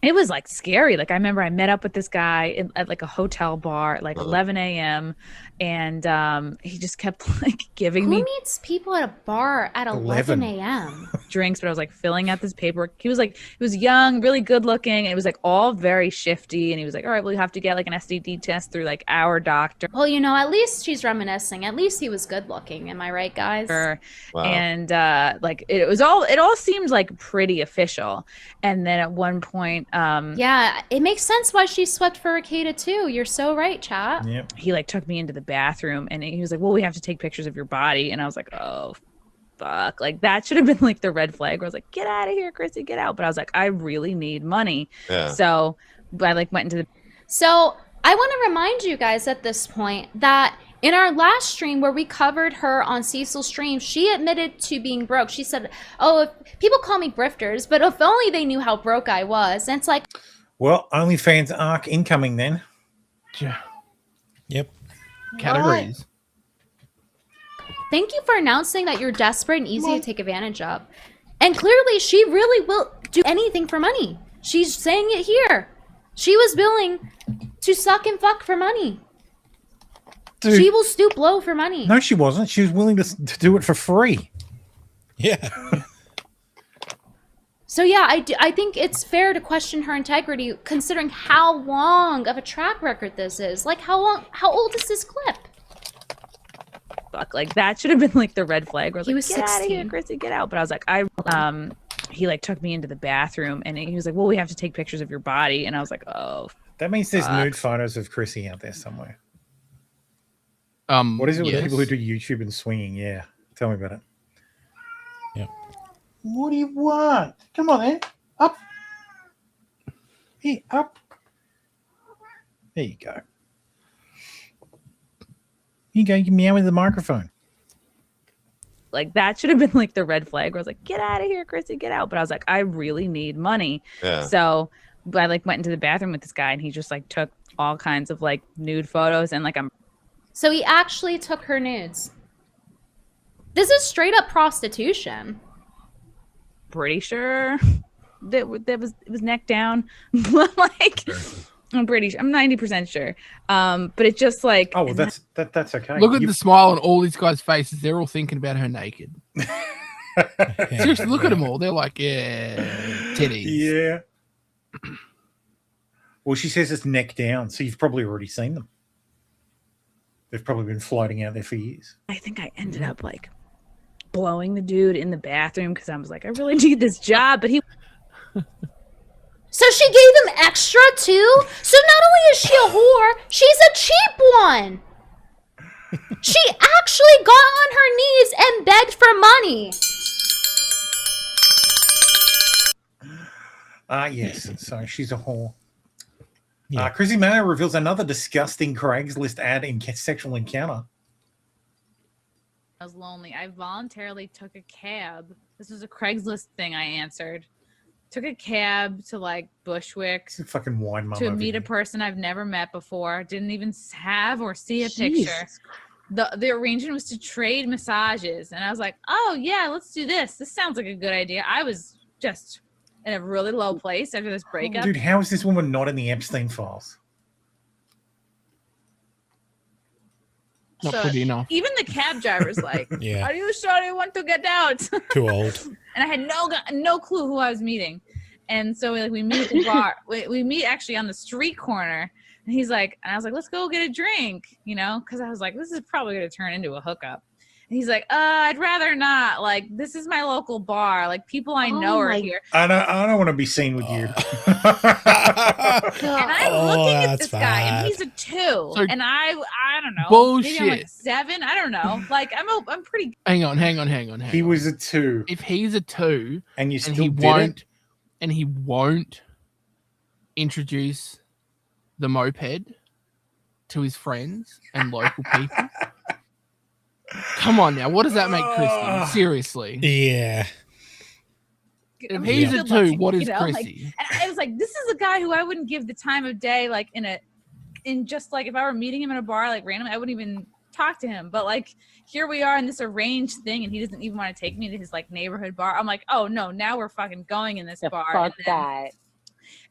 it was like scary. Like I remember I met up with this guy at like a hotel bar at like 11 a.m. and he just kept like giving me. Who meets people at a bar at 11 a.m.? Drinks, but I was like filling out this paperwork. He was young, really good looking, and it was like all very shifty. And he was like, all right, well, you have to get like an STD test through like our doctor. Well, you know, at least she's reminiscing. At least he was good looking. Am I right, guys? Wow. And like it all seemed like pretty official. And then at one point, yeah, it makes sense why she swept for Ricada too. You're so right, chat. Yep. He like took me into the bathroom and he was like, well, we have to take pictures of your body. And I was like, oh, fuck. Like that should have been like the red flag where I was like, get out of here, Chrissy, get out. But I was like, I really need money. Yeah. So I like went into the. So I want to remind you guys at this point that in our last stream where we covered her on Cecil's stream, she admitted to being broke. She said, oh, if people call me grifters, but if only they knew how broke I was. And it's like, well, OnlyFans arc incoming then. Yeah. Yep. Categories. Thank you for announcing that you're desperate and easy to take advantage of. And clearly she really will do anything for money. She's saying it here. She was willing to suck and fuck for money. Dude. She will stoop low for money. No, she wasn't. She was willing to do it for free. Yeah. So yeah, I think it's fair to question her integrity considering how long of a track record this is. Like how old is this clip? Fuck, like that should have been like the red flag where I was He like, was get out of 16. here, Chrissy, get out. But I was like, he like took me into the bathroom and he was like, well, we have to take pictures of your body. And I was like, oh. That means there's fuck. nude photos of Chrissy out there somewhere. What is it with people who do YouTube and swinging? Yeah. Tell me about it. Yeah. What do you want? Come on, then. Up. Hey, up. There you go. You go. You meow with the microphone. Like that should have been like the red flag where I was like, get out of here, Chrissy, get out. But I was like, I really need money. Yeah. So I like went into the bathroom with this guy and he just like took all kinds of like nude photos and like So he actually took her nudes. This is straight up prostitution. Pretty sure that it was neck down. Like I'm 90% sure. But it's just like, oh, well, that's okay. Look at the smile on all these guys' faces. They're all thinking about her naked. Seriously, look at them all. They're like, yeah, titties. Yeah. Well, she says it's neck down, so you've probably already seen them. They've probably been floating out there for years. I think I ended up like blowing the dude in the bathroom because I was like, I really need this job. But he. So she gave him extra too? So not only is she a whore, she's a cheap one. She actually got on her knees and begged for money. Yes. So she's a whore. Yeah. Chrissy Manor reveals another disgusting Craigslist ad in sexual encounter. I was lonely. I voluntarily took a cab. This was a Craigslist thing I answered. Took a cab to like Bushwick. It's a fucking wine mom to meet a person I've never met before. Didn't even have or see a picture. The arrangement was to trade massages. And I was like, oh yeah, let's do this. This sounds like a good idea. I was just in a really low place after this breakup. Dude, how is this woman not in the Epstein files? Not pretty enough. Even the cab driver's like, yeah. Are you sure you want to get out? Too old. And I had no clue who I was meeting. And so we meet at the bar. we meet actually on the street corner. And he's like, and I was like, let's go get a drink, you know, because I was like, this is probably going to turn into a hookup. And he's like, I'd rather not. Like, this is my local bar. Like, people I know are here. I don't want to be seen with you. And I'm looking at this guy, and he's a 2. So, and I don't know. Bullshit. Maybe I'm like 7. I don't know. Like, I'm pretty. Hang on. He was a 2. If he's a 2, and you still he did won't, it? and he won't introduce the moped to his friends and local people. Come on now, what does that make Chrissy? Seriously. Yeah. If he's a Good two, looking, what is you know, like, Chrissy? and I was like, this is a guy who I wouldn't give the time of day, like in just like if I were meeting him in a bar, like randomly, I wouldn't even talk to him. But like here we are in this arranged thing, and he doesn't even want to take me to his like neighborhood bar. I'm like, oh no, now we're fucking going in this bar. Fuck that.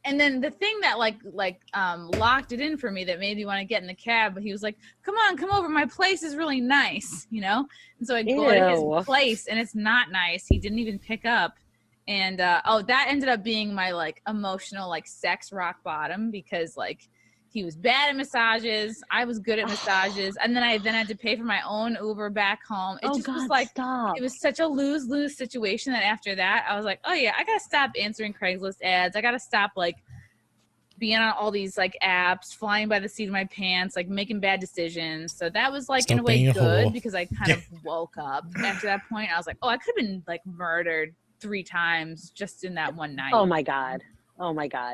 And then the thing that locked it in for me that made me want to get in the cab, but he was like, come on, come over. My place is really nice, you know? And so I go to his place and it's not nice. He didn't even pick up. And that ended up being my like emotional like sex rock bottom, because like he was bad at massages, I was good at massages, and then I had to pay for my own Uber back home. It was like stop. It was such a lose-lose situation that after that I was like, oh yeah, I gotta stop answering Craigslist ads. I gotta stop like being on all these like apps, flying by the seat of my pants, like making bad decisions. So that was like in a way good, because I kind of woke up after that point. I was like, oh, I could have been like murdered 3 times just in that one night. Oh my god.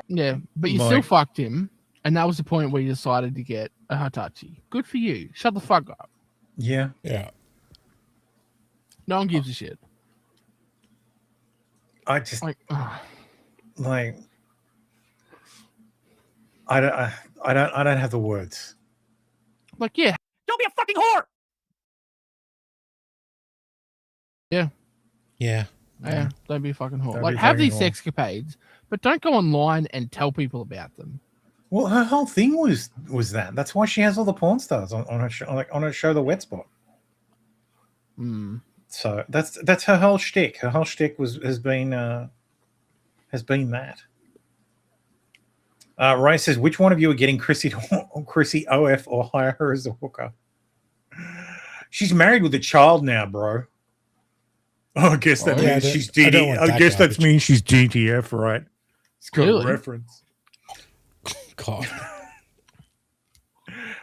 Yeah, but you still fucked him, and that was the point where you decided to get a Hitachi. Good for you. Shut the fuck up. Yeah. No one gives a shit. I just like I don't have the words. Like, yeah, don't be a fucking whore. Yeah, don't be a fucking whore. Like, have these sexcapades, but don't go online and tell people about them. Well, her whole thing was that. That's why she has all the porn stars on her show, like on her show, The Wet Spot. So that's her whole shtick. Her whole shtick has been that. Ray says, which one of you are getting Chrissy OF or hire her as a hooker? She's married with a child now, bro. Oh, I guess that means she's DD. I guess that means she's DTF, right? It's got a reference. God.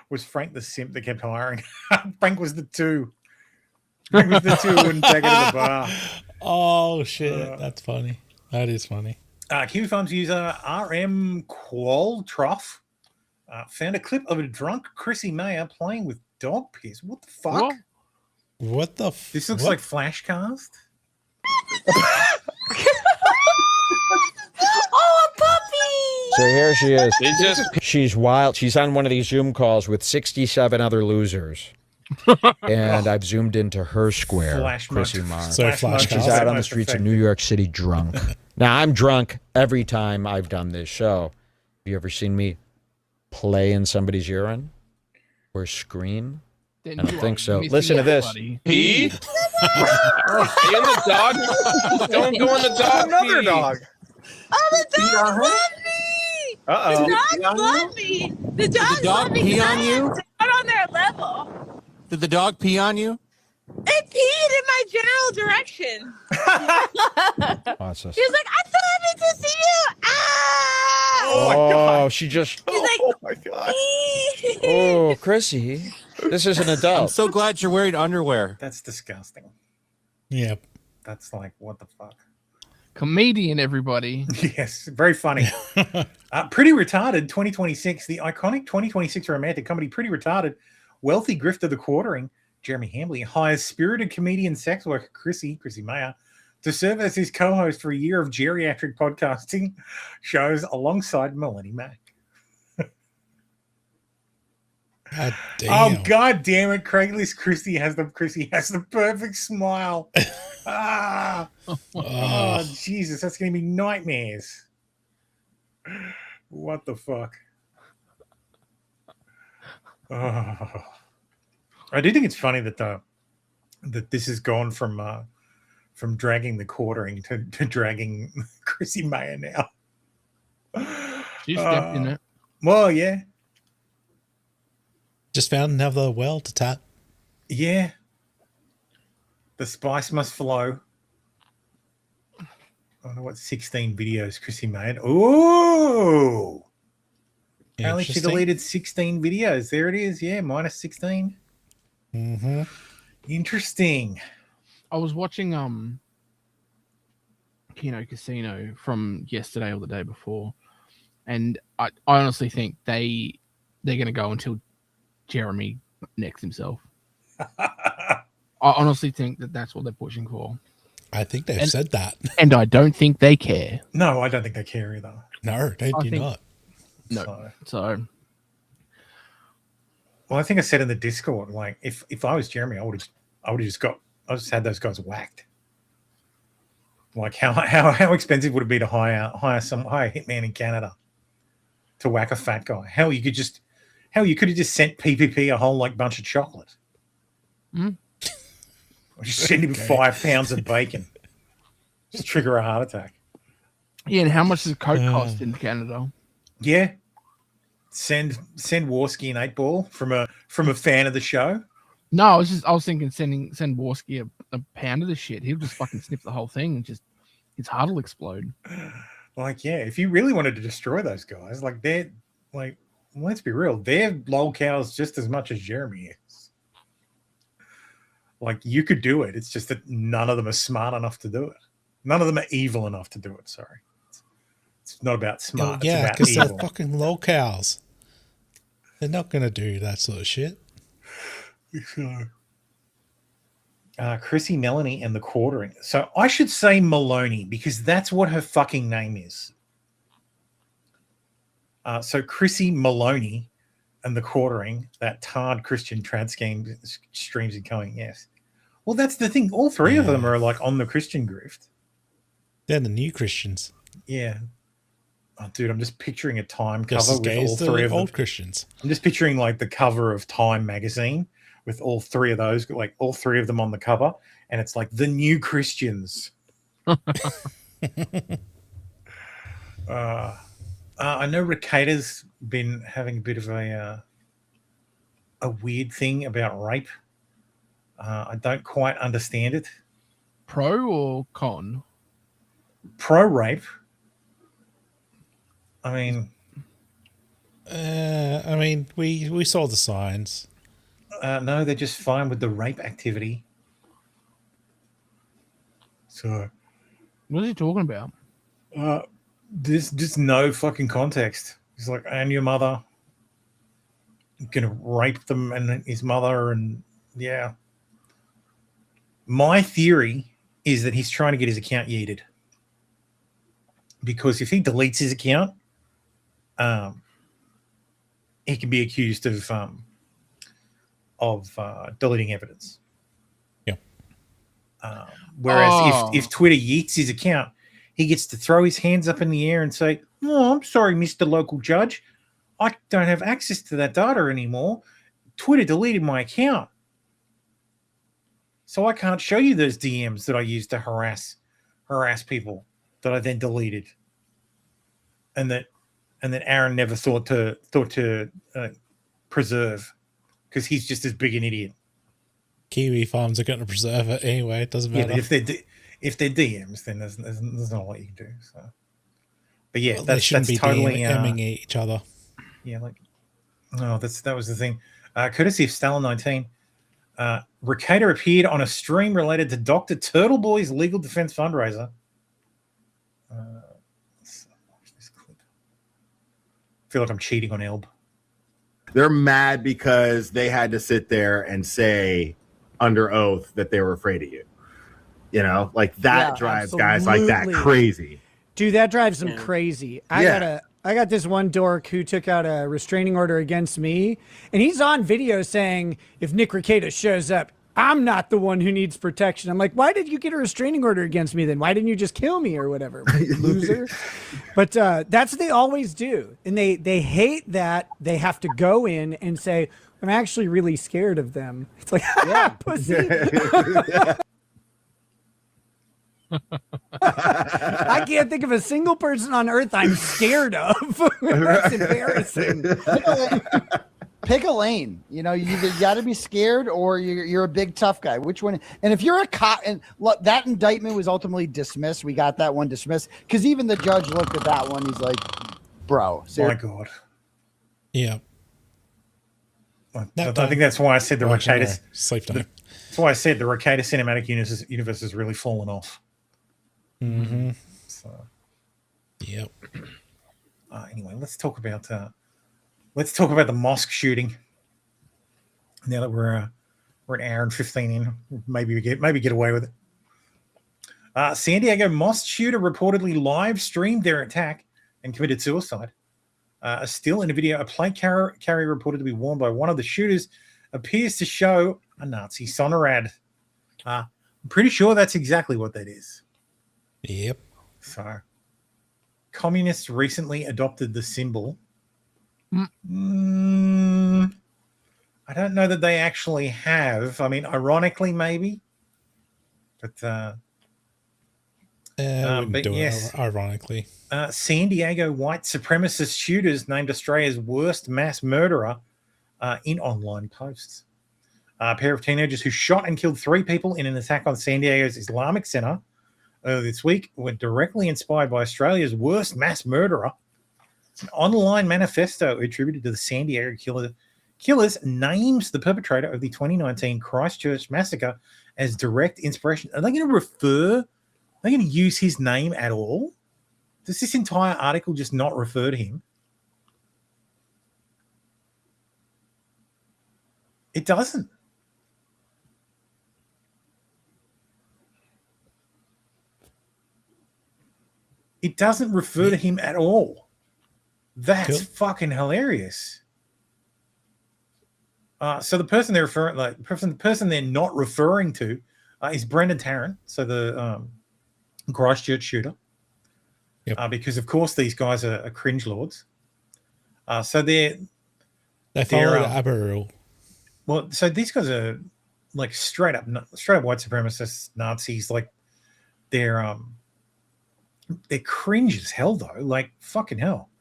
Was Frank the simp that kept hiring? Frank was the 2. Frank was the 2 who wouldn't take her to the bar. Oh, shit. That's funny. That is funny. Kiwi Farms user RM Qualtrough found a clip of a drunk Chrissy Mayer playing with dog piss. What the fuck? What the This looks like Flashcast. Oh, a puppy! So here she is. She's wild. She's on one of these Zoom calls with 67 other losers. And I've zoomed into her square, Chrissy Mayer. She's out on the streets of New York City drunk. Now, I'm drunk every time I've done this show. Have you ever seen me play in somebody's urine or scream? I don't think so. Listen to this. Pee? In the dog? Don't go in the dog. Another pee. dog. Oh, the dog love me. Uh-oh. The dogs love me. The dogs dog love me. pee on you? Not on their level. Did the dog pee on you? It peed in my general direction. Awesome. He was like, I thought I need to see you. Ah! Oh, my God. She just... He's like, oh, my God. Oh, Chrissy. This is an adult. I'm so glad you're wearing underwear. That's disgusting. Yep. That's like, what the fuck? Comedian, everybody. Yes, very funny. Pretty Retarded 2026, the iconic 2026 romantic comedy Pretty Retarded, wealthy grifter The Quartering, Jeremy Hambley, hires spirited comedian sex worker Chrissy Mayer to serve as his co-host for a year of geriatric podcasting shows alongside Melanie Mack. God damn. Oh, God damn it. Craigslist Chrissy has the perfect smile. Oh, Jesus. That's going to be nightmares. What the fuck? Oh. I do think it's funny that that this has gone from dragging The Quartering to dragging Chrissy Mayer now. She stepped in it. Well, yeah. Just found another well to tap. Yeah. The spice must flow. I don't know what 16 videos Chrissy made. Ooh. Apparently she deleted 16 videos. There it is. Yeah, minus 16. Mm-hmm. Interesting. I was watching Kino Casino from yesterday or the day before, And I honestly think they're going to go until Jeremy necks himself. I honestly think that's what they're pushing for. I think they've said that. And I don't think they care. No, I don't think they care either. No, they do not. No. So. Well, I think I said in the Discord, like, if I was Jeremy, I would have just had those guys whacked. Like, how expensive would it be to hire a hitman in Canada to whack a fat guy? Hell, you could have just sent PPP a whole like bunch of chocolate. Or just send him 5 pounds of bacon. Just trigger a heart attack. Yeah, and how much does Coke cost in Canada? Yeah. Send Warski an 8-ball from a fan of the show. No, I was thinking send Warski a pound of the shit. He'll just fucking snip the whole thing and just his heart will explode. Like, yeah, if you really wanted to destroy those guys, like they're like, let's be real, they're lol cows just as much as Jeremy is. Like, you could do it. It's just that none of them are smart enough to do it. None of them are evil enough to do it. Sorry, it's not about smart. Yeah, because they're fucking lol cows. They're not gonna do that sort of shit. Chrissy Melanie and the Quartering. So I should say Maloney because that's what her fucking name is. So Chrissy Maloney and the Quartering, that tarred Christian trad scheme streams and going, yes. Well, that's the thing. All three of them are like on the Christian grift. They're the new Christians. Yeah. Oh, dude, I'm just picturing a Time cover with gay all as the three of them. old Christians. I'm just picturing like the cover of Time magazine with all three of those, like all three of them on the cover, and it's like the new Christians. I know Ricada's been having a bit of a weird thing about rape. I don't quite understand it. Pro or con? Pro rape. I mean, we saw the signs. No, they're just fine with the rape activity. So, what is he talking about? There's just no fucking context. He's like, and your mother gonna rape them and his mother, and yeah. My theory is that he's trying to get his account yeeted. Because if he deletes his account, he can be accused of deleting evidence. Yeah. Whereas if Twitter yeets his account, he gets to throw his hands up in the air and say, "Oh, I'm sorry, Mr. Local Judge. I don't have access to that data anymore. Twitter deleted my account. So I can't show you those DMs that I used to harass people that I then deleted." And that Aaron never thought to preserve because he's just as big an idiot. Kiwi farms are going to preserve it anyway. It doesn't matter. Yeah, but if they're DMs, then there's not a lot you can do. So, but yeah, well, that's be totally DMing each other. Yeah, like that was the thing. Courtesy of Stalin 19, Ricada appeared on a stream related to Dr. Turtleboy's legal defense fundraiser. I feel like I'm cheating on Elb. They're mad because they had to sit there and say under oath that they were afraid of you. You know, like that drives guys like that crazy. Dude, that drives them crazy. I got this one dork who took out a restraining order against me, and he's on video saying, if Nick Ricada shows up, I'm not the one who needs protection. I'm like, why did you get a restraining order against me then? Why didn't you just kill me or whatever, loser? But that's what they always do. And they hate that they have to go in and say, I'm actually really scared of them. It's like, pussy. I can't think of a single person on earth I'm scared of. That's embarrassing. Pick a lane. You know, you either got to be scared or you're a big tough guy. Which one? And if you're a cop, and look, that indictment was ultimately dismissed. We got that one dismissed because even the judge looked at that one. He's like, "Bro, seriously." My God." Yeah. I think that's why I said the Ricada. Sleep time. That's why I said the Ricada cinematic universe has really fallen off. Mm-hmm. So. Yep. Anyway, let's talk about the mosque shooting. Now that we're an hour and 15 in, maybe get away with it. San Diego mosque shooter reportedly live streamed their attack and committed suicide. Still in a video, a plate carrier reported to be worn by one of the shooters appears to show a Nazi sonorad. I'm pretty sure that's exactly what that is. Yep. So, communists recently adopted the symbol. I don't know that they actually have. I mean, ironically, maybe. But yes, ironically. San Diego white supremacist shooters named Australia's worst mass murderer in online posts. A pair of teenagers who shot and killed 3 people in an attack on San Diego's Islamic Center this week were directly inspired by Australia's worst mass murderer. An online manifesto attributed to the San Diego killers names the perpetrator of the 2019 Christchurch massacre as direct inspiration. Are they going to use his name at all? Does this entire article just not refer to him? It doesn't. It doesn't refer to him at all. That's fucking hilarious. So the person they're referring, the person they're not referring to, is Brendan Tarrant. So the Christchurch shooter. Yep. Because of course these guys are cringe lords. So they follow Abu rule. Well, so these guys are like straight up white supremacists, Nazis. Like they're cringe as hell though. Like fucking hell.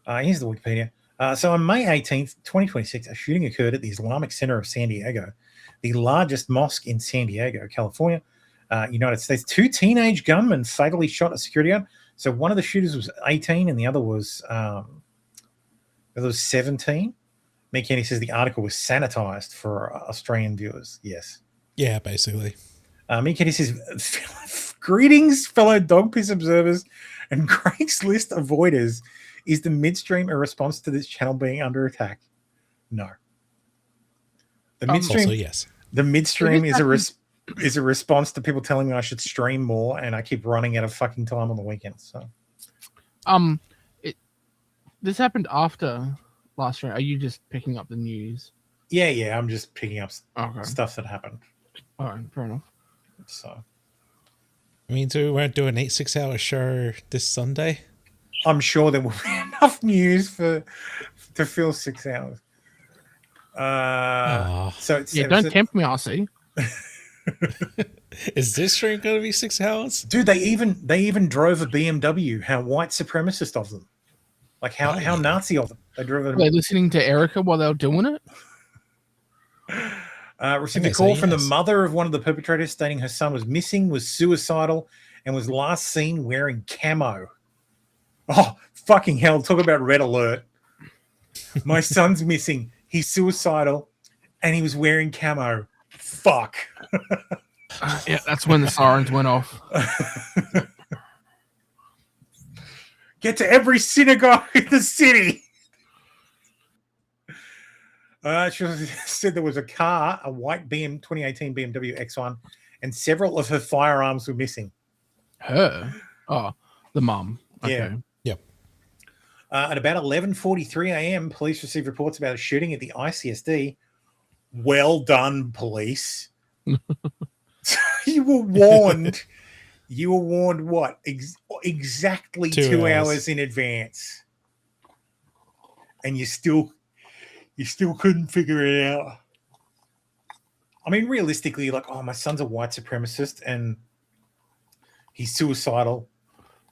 Here's the Wikipedia. So on May 18th, 2026, a shooting occurred at the Islamic Center of San Diego, the largest mosque in San Diego, California, United States. 2 teenage gunmen fatally shot a security guard. So one of the shooters was 18 and the other was 17. Mick Kenny says the article was sanitized for Australian viewers. Yes. Yeah, basically. Mick Kenny says, greetings, fellow dog piss observers and Craigslist avoiders. Is the midstream a response to this channel being under attack? No. The midstream, also, yes. The midstream is a response to people telling me I should stream more, and I keep running out of fucking time on the weekends. So, this happened after last year. Are you just picking up the news? Yeah. I'm just picking up stuff that happened. All right, fair enough. So, I mean, so we won't do an 6-hour show this Sunday. I'm sure there will be enough news to fill 6 hours. Don't tempt me, RC. Is this stream going to be 6 hours? Dude, they even drove a BMW. How white supremacist of them. Like how Nazi of them. They drove it. Were they listening to Erica while they were doing it? Received a call from the mother of one of the perpetrators stating her son was missing, was suicidal, and was last seen wearing camo. Oh, fucking hell. Talk about red alert. My son's missing. He's suicidal, and he was wearing camo. Fuck. Yeah, that's when the sirens went off. Get to every synagogue in the city. She said there was a car, a white 2018 BMW X1, and several of her firearms were missing. Her? Oh, the mum. Okay. Yeah. Yep. At about 11:43 a.m., police received reports about a shooting at the ICSD. Well done, police. You were warned. You were warned what? Exactly 2 hours in advance. And you still couldn't figure it out. I mean, realistically, like, oh, my son's a white supremacist and he's suicidal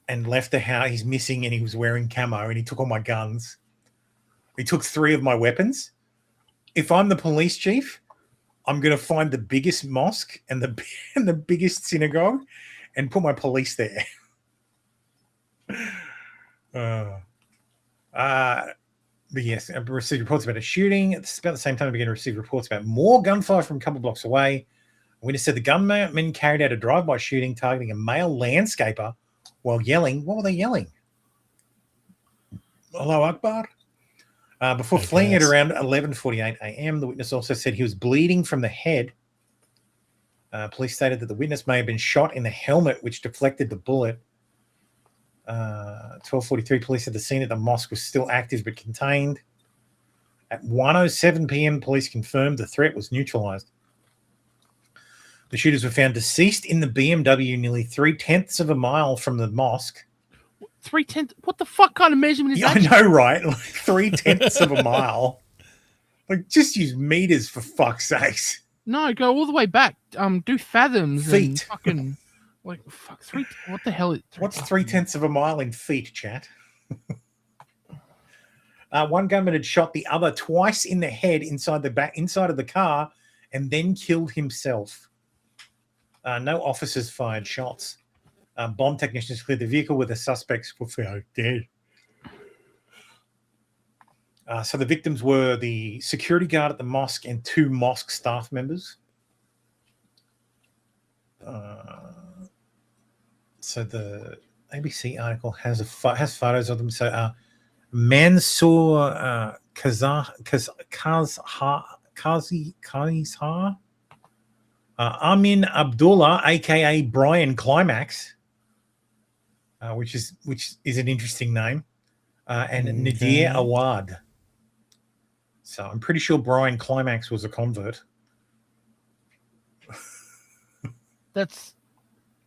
and left the house. He's missing and he was wearing camo and he took all my guns. He took 3 of my weapons. If I'm the police chief, I'm going to find the biggest mosque and the biggest synagogue and put my police there. But yes, I received reports about a shooting. It's about the same time I began to receive reports about more gunfire from a couple blocks away. A witness said the gunmen carried out a drive-by shooting targeting a male landscaper while yelling. What were they yelling? Allahu Akbar. Before fleeing at around 11:48 a.m., the witness also said he was bleeding from the head. Police stated that the witness may have been shot in the helmet, which deflected the bullet. 12:43, police at the scene at the mosque was still active but contained. At 1:07 p.m., police confirmed the threat was neutralized. The shooters were found deceased in the BMW nearly 3/10 of a mile from the mosque. 3/10? What the fuck kind of measurement is that? I know, right? Like 3/10 of a mile. Like, just use meters for fuck's sakes. No, go all the way back. Do fathoms. Feet. And fucking like fuck. What the hell? What's 3/10 of a mile in feet, chat? One gunman had shot the other twice in the head inside of the car, and then killed himself. No officers fired shots. Bomb technicians cleared the vehicle where the suspects were found dead. So the victims were the security guard at the mosque and 2 mosque staff members. So the ABC article has photos of them. So Mansour Kazhar, Amin Abdullah, aka Brian Climax, which is an interesting name, and Nadir Awad. So I'm pretty sure Brian Climax was a convert. It's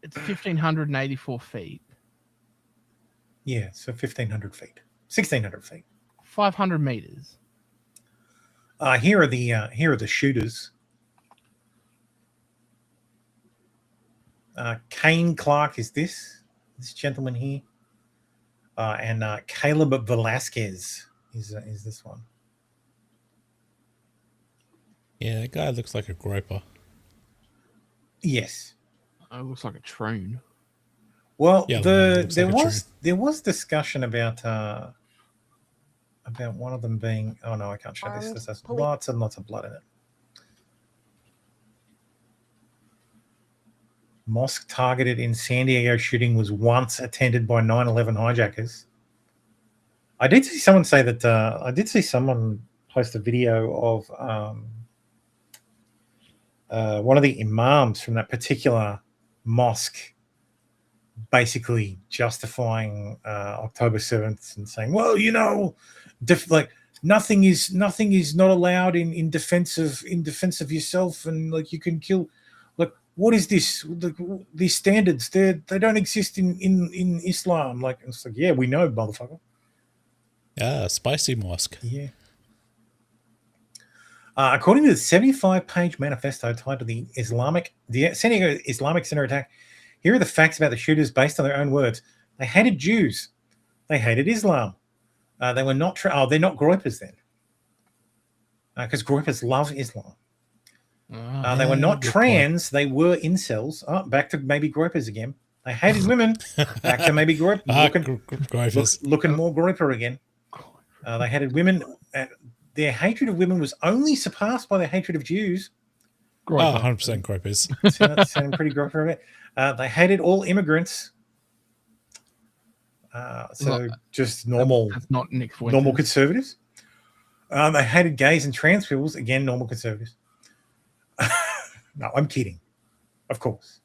1,584 feet. Yeah, so 1,500 feet, 1,600 feet, 500 meters. Here are the shooters. Kane Clark is this gentleman here, and Caleb Velasquez is this one. Yeah, that guy looks like a groper. Yes. It looks like a troon. Well, Yeah, there was discussion about one of them being. Oh no, I can't show this. This has lots and lots of blood in it. Mosque targeted in San Diego shooting was once attended by 9/11 hijackers. I did see someone say that. I did see someone post a video of one of the imams from that particular mosque basically justifying October 7th and saying, well, you know, like nothing is not allowed in defense of yourself, and like you can kill. Like, what is this? These standards, they don't exist in Islam. Like, it's like, yeah, we know, motherfucker. Yeah, spicy mosque. Yeah. According to the 75-page manifesto tied to the San Diego Islamic Center attack, here are the facts about the shooters based on their own words. They hated Jews. They hated Islam. They were not. They're not groypers then, because groypers love Islam. They were not trans. They were incels. Back to maybe groypers again. They hated women. Back to maybe groypers. Looking more groyper again. They hated women. Their hatred of women was only surpassed by their hatred of Jews. 100% groypers. Sounding pretty groyper. They hated all immigrants. Just normal. That's not Nick Fuentes. Normal conservatives. They hated gays and trans people. Again, normal conservatives. No, I'm kidding. Of course.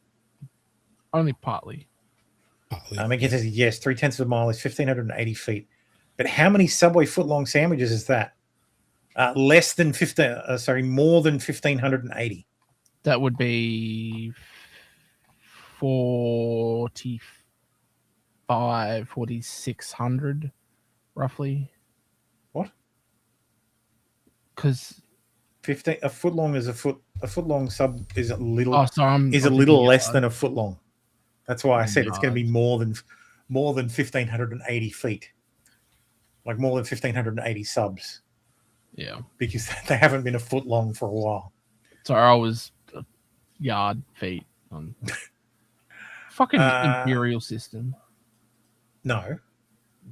Only partly. It says, yes, 3/10 of a mile is 1,580 feet. But how many Subway footlong sandwiches is that? Less than 15. More than 1,580. That would be 4,600, roughly. What? Because 15 a foot long is a foot. A foot long sub is a little. Oh, so I'm a little less than a foot long. That's why I said it's going to be more than 1,580 feet. Like more than 1,580 subs. Yeah. Because they haven't been a foot long for a while. So I was a yard feet on fucking imperial system. No.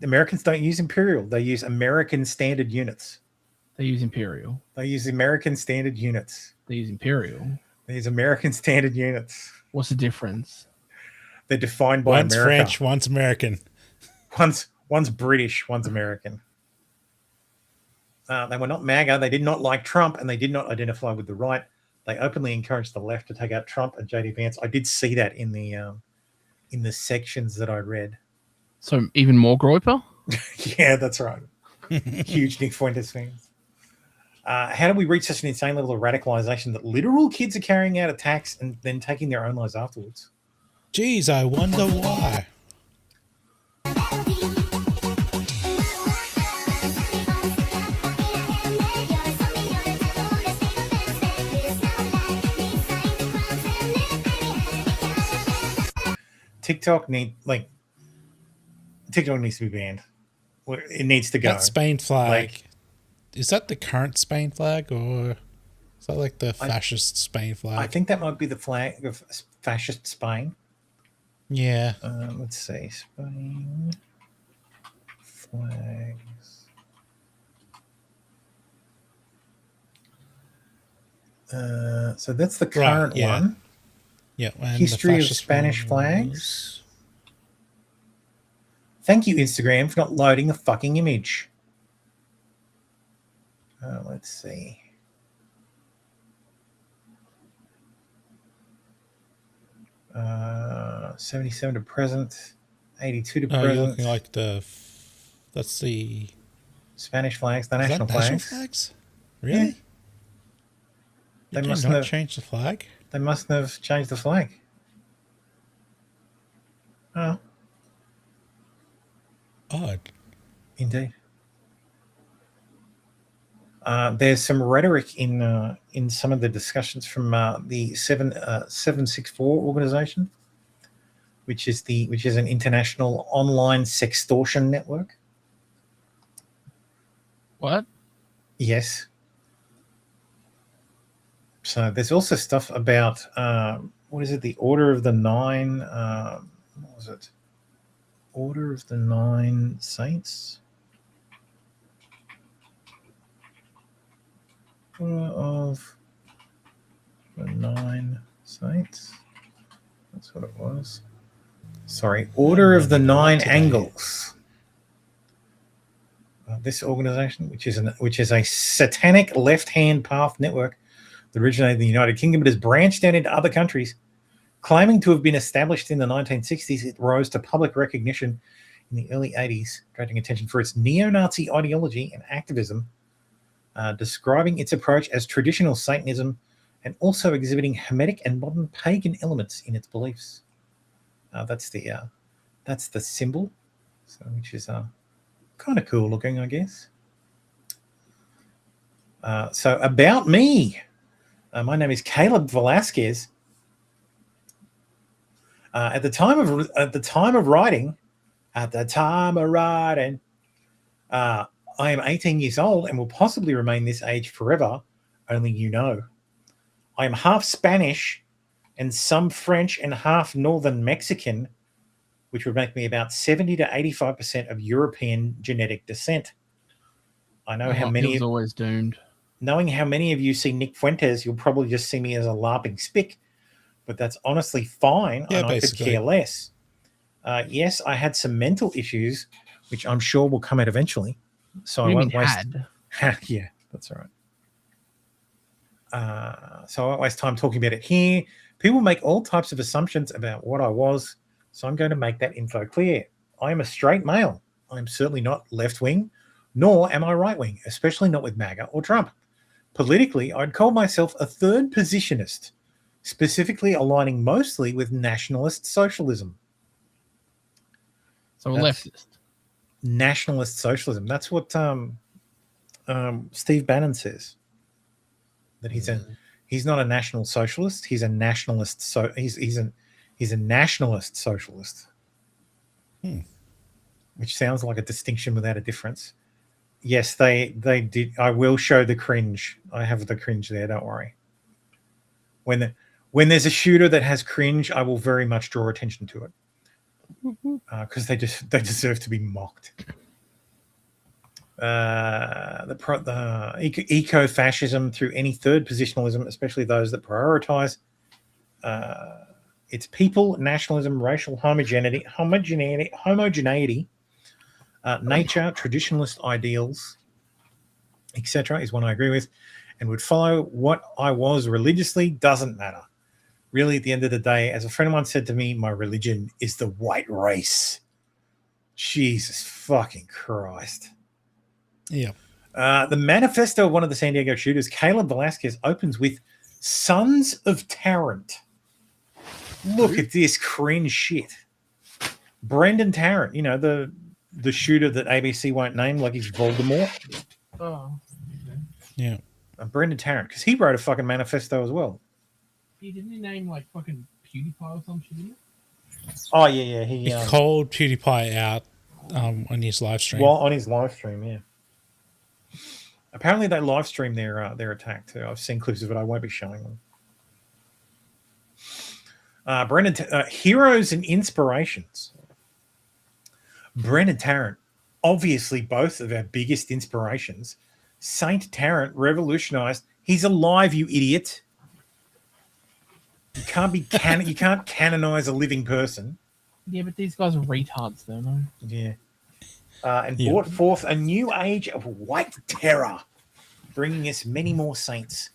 The Americans don't use imperial. They use American standard units. They use imperial. They use American standard units. They use imperial. They use American standard units. What's the difference? They're defined by one's America. French, one's American. One's British, one's American. They were not MAGA. They did not like Trump, and they did not identify with the right. They openly encouraged the left to take out Trump and JD Vance. I did see that in the sections that I read. So even more Groyper? Yeah, that's right. Huge Nick Fuentes fans. How do we reach such an insane level of radicalization that literal kids are carrying out attacks and then taking their own lives afterwards? Geez, I wonder why. TikTok needs to be banned. It needs to go. That Spain flag, is that the current Spain flag, or is that like the fascist Spain flag? I think that might be the flag of fascist Spain. Yeah. Let's see. Spain flags. So that's the current one. Yeah. History of Spanish flags. Thank you, Instagram, for not loading the fucking image. Let's see. Uh, 77 to present, 82 to present. You're looking like that's the Spanish flags, the national flags. National flags? Really? Yeah. They must not change the flag. They mustn't have changed the flag. Oh. Odd. Indeed. There's some rhetoric in some of the discussions from the 764 organization, which is an international online sextortion network. What? Yes. So there's also stuff about what is it? The Order of the Nine. What was it? Order of the Nine Saints. Order of the Nine Saints. That's what it was. Sorry, Order of the Nine Angles. This organization, which is a satanic left-hand path network that originated in the United Kingdom, but has branched out into other countries. Claiming to have been established in the 1960s, it rose to public recognition in the early 80s, attracting attention for its neo-Nazi ideology and activism, describing its approach as traditional Satanism and also exhibiting Hermetic and modern pagan elements in its beliefs. That's the symbol, which is kind of cool looking, I guess. So about me, my name is Caleb Velasquez. At the time of writing, I am 18 years old and will possibly remain this age forever. Only you know. I am half Spanish and some French and half Northern Mexican, which would make me about 70 to 85% of European genetic descent. I know how many. He was always doomed. Knowing how many of you see Nick Fuentes, you'll probably just see me as a larping spick, but that's honestly fine. Yeah, and I could care less. Yes, I had some mental issues, which I'm sure will come out eventually. So I won't waste. Yeah, that's all right. So I won't waste time talking about it here. People make all types of assumptions about what I was, so I'm going to make that info clear. I am a straight male. I'm certainly not left-wing, nor am I right-wing, especially not with MAGA or Trump. Politically, I'd call myself a third positionist, specifically aligning mostly with nationalist socialism. So a leftist. Nationalist socialism. That's what Steve Bannon says. That he's not a national socialist. He's a nationalist. So he's a nationalist socialist, which sounds like a distinction without a difference. Yes, they did. I will show the cringe. I have the cringe there. Don't worry. When there's a shooter that has cringe, I will very much draw attention to it. Because they deserve to be mocked. The eco-fascism through any third positionalism, especially those that prioritize its people, nationalism, racial homogeneity, Nature, traditionalist ideals, etc., is one I agree with, and would follow what I was religiously. Doesn't matter. Really, at the end of the day, as a friend of mine said to me, my religion is the white race. Jesus fucking Christ. Yeah. The manifesto of one of the San Diego shooters, Caleb Velasquez, opens with Sons of Tarrant. Look at this cringe shit. Brendan Tarrant, you know, the shooter that ABC won't name like he's Voldemort. Oh. Yeah. Brendan Tarrant, because he wrote a fucking manifesto as well. He didn't he name like fucking PewDiePie or some shit, didn't he? Oh, yeah. He called PewDiePie out on his live stream. Well, on his live stream, yeah. Apparently they live stream their attack too. I've seen clips of it. I won't be showing them. Brendan, heroes and inspirations. Brendan Tarrant, obviously both of our biggest inspirations. Saint Tarrant revolutionized. He's alive, you idiot. You can't be you can't canonize a living person. Yeah, but these guys are retards, though, no? Yeah. And brought forth a new age of white terror, bringing us many more saints.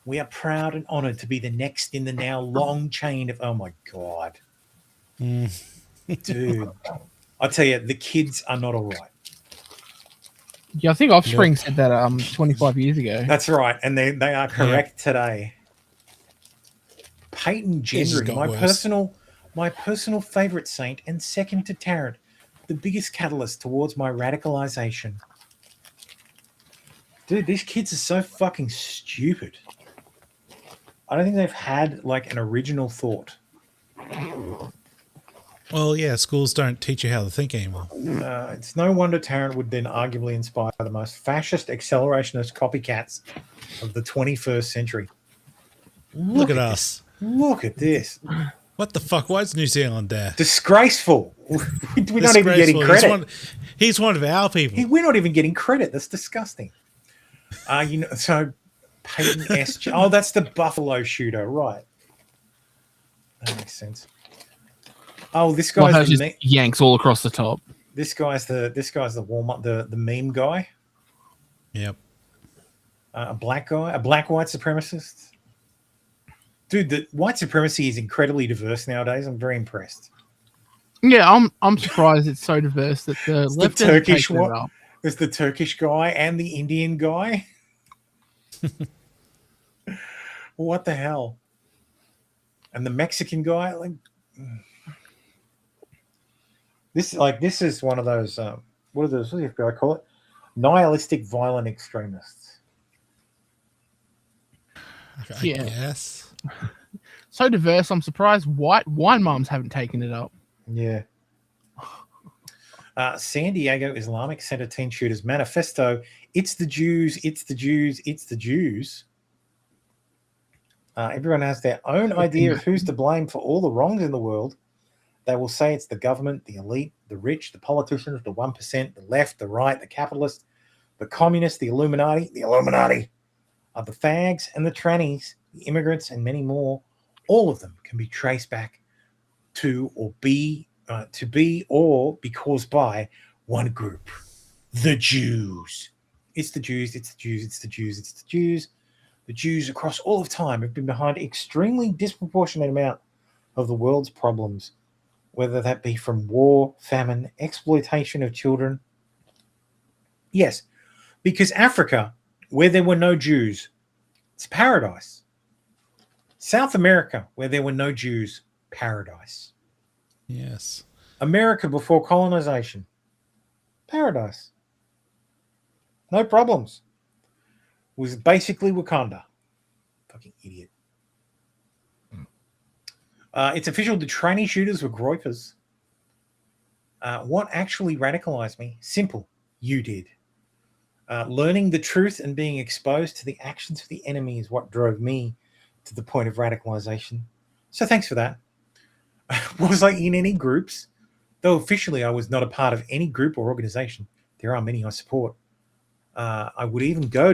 We are proud and honored to be the next in the now long chain of. Oh my God, dude! I tell you, the kids are not all right. Yeah, I think Offspring said that 25 years ago. That's right, and they are correct today. Peyton Gendry, my personal favorite saint, and second to Tarrant, the biggest catalyst towards my radicalization. Dude, these kids are so fucking stupid. I don't think they've had like an original thought. Well, yeah, schools don't teach you how to think anymore. It's no wonder Tarrant would then arguably inspire the most fascist accelerationist copycats of the 21st century. Look at us. Look at this. What the fuck? Why is New Zealand there? Disgraceful. We're not even getting credit. He's one of our people. We're not even getting credit. That's disgusting. So Peyton S. Oh, that's the Buffalo shooter, right? That makes sense. Oh, this guy's just yanks all across the top. This guy's the Walmart, the meme guy. Yep. A black guy, a black white supremacist. Dude, the white supremacy is incredibly diverse nowadays. I'm very impressed. Yeah, I'm surprised it's so diverse that the left Turkish one. There's the Turkish guy and the Indian guy. What the hell? And the Mexican guy, like this is one of those what do the FBI call it? Nihilistic violent extremists. Yeah. Yes. So diverse, I'm surprised wine moms haven't taken it up. Yeah. San Diego Islamic Center teen shooters manifesto. It's the Jews, it's the Jews, it's the Jews. Everyone has their own idea of who's to blame for all the wrongs in the world. They will say it's the government, the elite, the rich, the politicians, the 1%, the left, the right, the capitalists, the communists, the Illuminati are the fags and the trannies, the immigrants, and many more. All of them can be traced back to be or be caused by one group, the Jews. It's the Jews, it's the Jews, it's the Jews, it's the Jews. The Jews across all of time have been behind an extremely disproportionate amount of the world's problems, whether that be from war, famine, exploitation of children. Yes, because Africa, where there were no Jews, it's paradise. South America, where there were no Jews, paradise. Yes. America before colonization, paradise. No problems. It was basically Wakanda. Fucking idiot. It's official the tranny shooters were groypers. What actually radicalized me? Simple. You did. Learning the truth and being exposed to the actions of the enemy is what drove me to the point of radicalization. So thanks for that. Was I in any groups? Though officially I was not a part of any group or organization. There are many I support. I would even go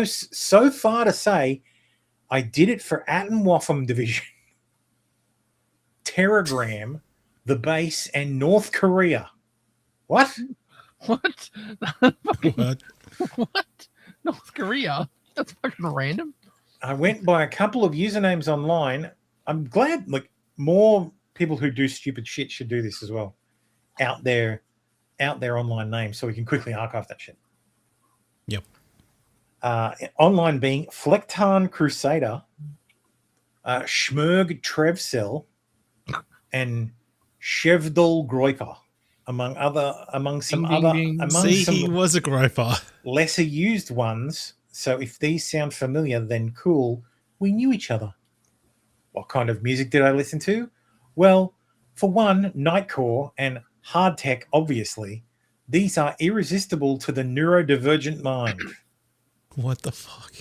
so far to say I did it for Atomwaffen Division, Terragram, the base, and North Korea. What? What? What? What? North Korea? That's fucking random. I went by a couple of usernames online. I'm glad, like, more people who do stupid shit should do this as well. Out there online names, so we can quickly archive that shit. Yep. Online being Flectarn Crusader, Schmerg Trevcel, and Shevdol Groiper, among some he was a groiper. Lesser used ones. So if these sound familiar, then cool. We knew each other. What kind of music did I listen to? Well, for one, Nightcore and hard tech, obviously. These are irresistible to the neurodivergent mind. What the fuck?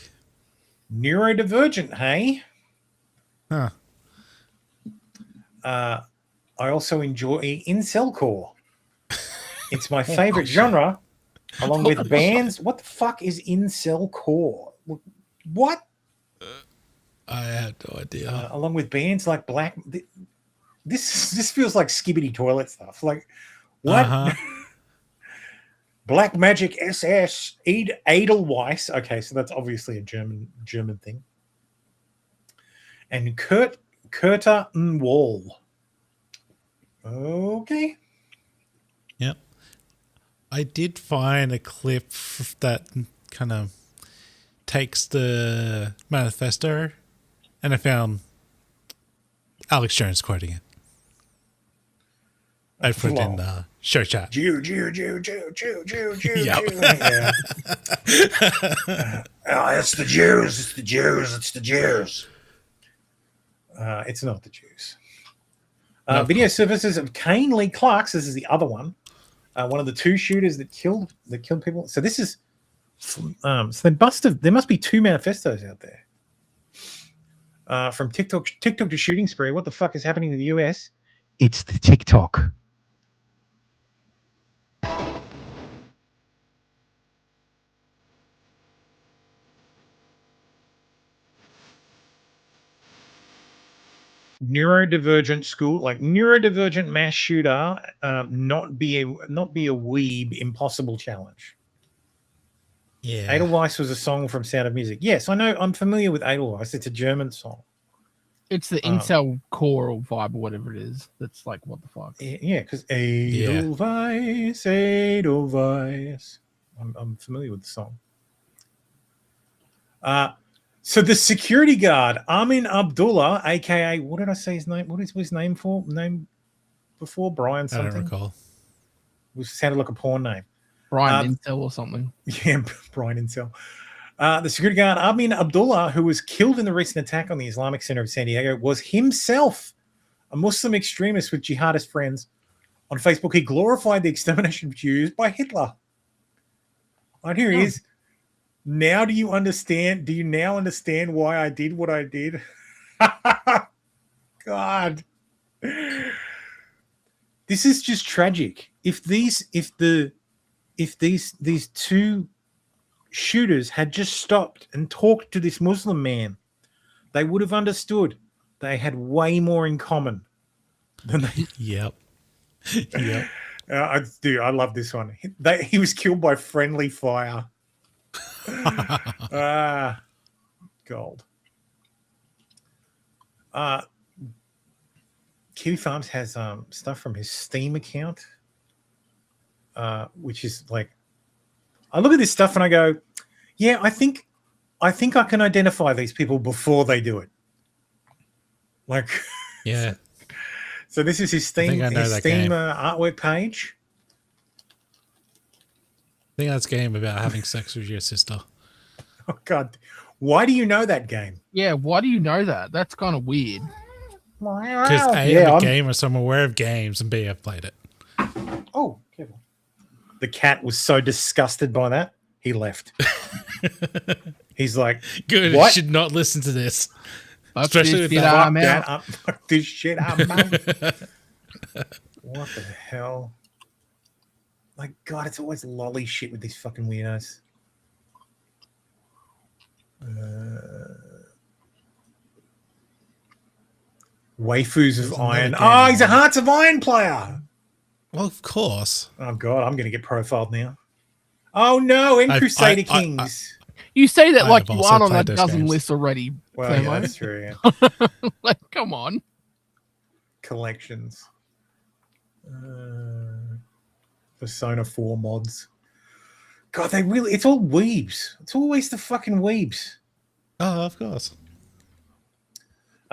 Neurodivergent, hey? Huh. I also enjoy incelcore. It's my favorite genre, along with bands. What the fuck is incelcore? What? I have no idea. Along with bands like Black... This feels like Skibbity Toilet stuff. Like, what? Uh-huh. Black Magic SS Edelweiss. Okay, so that's obviously a German thing. And Kurta Wall. Okay. Yep. I did find a clip that kind of takes the manifesto, and I found Alex Jones quoting it. I put it in the show chat. Jew. Yep. Yeah. It's the Jews. It's the Jews. It's the Jews. It's not the Jews. Video services of Kane Lee Clarks. This is the other one. One of the two shooters that killed people. So this is. So there must be two manifestos out there. From TikTok to shooting spree. What the fuck is happening in the US? It's the TikTok. Neurodivergent school, like neurodivergent mass shooter, not be a weeb, impossible challenge. Yeah. Edelweiss was a song from Sound of Music. Yes, I know. I'm familiar with Edelweiss. It's a German song. It's the incel core vibe or whatever it is. That's like, what the fuck? Yeah, because Edelweiss. I'm familiar with the song. So the security guard, Amin Abdullah, aka, what did I say his name? What is his name before? Brian something? I don't recall. It sounded like a porn name. Brian Incel or something. Yeah, Brian Incel. The security guard, Amin Abdullah, who was killed in the recent attack on the Islamic Center of San Diego, was himself a Muslim extremist with jihadist friends. On Facebook, he glorified the extermination of Jews by Hitler. And here he is. Now do you understand? Do you now understand why I did what I did? God. This is just tragic. If these two shooters had just stopped and talked to this Muslim man, they would have understood they had way more in common than they. Yep. Yep. I love this one. He was killed by friendly fire. Gold. Kiwi Farms has stuff from his Steam account, which is like, I look at this stuff and I go, yeah, I think I can identify these people before they do it. Like, yeah. So this is his Steam artwork page. I think that's a game about having sex with your sister. Oh God, why do you know that game? Yeah, why do you know that? That's kind of weird. Because A, I'm a gamer, so I'm aware of games, and B, I've played it. Oh, careful. The cat was so disgusted by that, he left. He's like, good, what? You should not listen to this. Especially if fuck this shit up, mate. What the hell? My God, it's always lolly shit with these fucking weirdos. Waifus of Iron. Oh, he's a Hearts of Iron player. Well, of course. Oh God, I'm going to get profiled now. Oh no, and Crusader Kings. You say that I like have you also aren't on a played those dozen games. lists already. Well, Clemo. yeah, that's true. Yeah. Like, come on. Collections. Persona 4 mods. God, it's all weebs. It's always the fucking weebs. Oh, of course.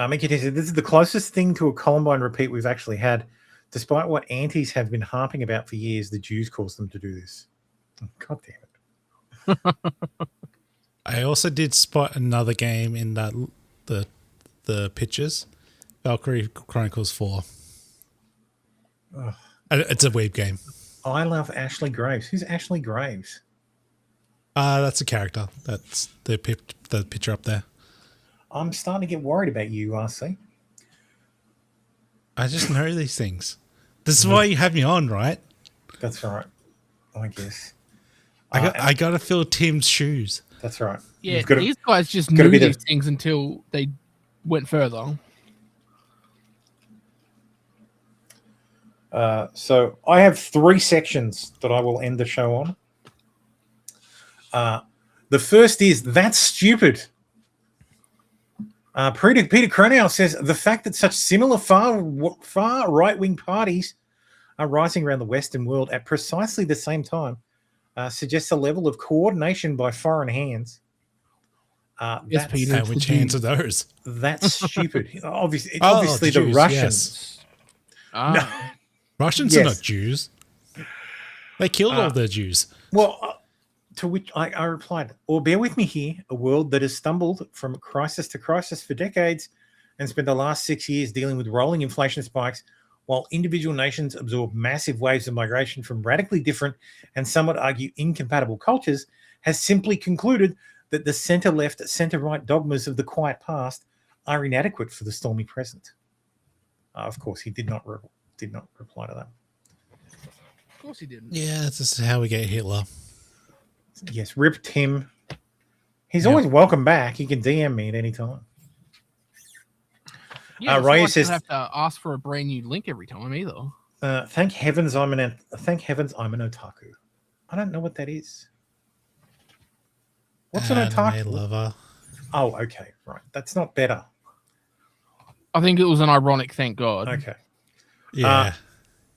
Mickey said, this is the closest thing to a Columbine repeat we've actually had. Despite what antis have been harping about for years, the Jews caused them to do this. God damn it. I also did spot another game in that the pictures. Valkyrie Chronicles 4. Ugh. It's a weeb game. I love Ashley Graves. Who's Ashley Graves? That's a character. That's the picture up there. I'm starting to get worried about you, RC. I just know these things. This is why you have me on, right? That's right. I guess. I got to fill Tim's shoes. That's right. Yeah, these guys just knew these things until they went further. So I have 3 sections that I will end the show on. The first is, that's stupid. Peter Cronau says, the fact that such similar far right-wing parties are rising around the Western world at precisely the same time suggests a level of coordination by foreign hands. Yes, Peter. Which hands are those? That's stupid. Obviously, the the Jews, Russians. Yes. No. Russians are not Jews. They killed all their Jews. Well, to which I replied, or bear with me here, a world that has stumbled from crisis to crisis for decades and spent the last 6 years dealing with rolling inflation spikes while individual nations absorb massive waves of migration from radically different and some would argue incompatible cultures, has simply concluded that the center-left, center-right dogmas of the quiet past are inadequate for the stormy present. Of course, he did not reply to that. Of course he didn't. Yeah, this is how we get Hitler. Yes, rip Tim. He's always welcome back. He can DM me at any time. Yeah, Raya says, have to ask for a brand new link every time either. Thank heavens I'm an otaku. I don't know what that is. What's an otaku? Lover. Oh, okay, right. That's not better. I think it was an ironic thank God. Okay. Yeah.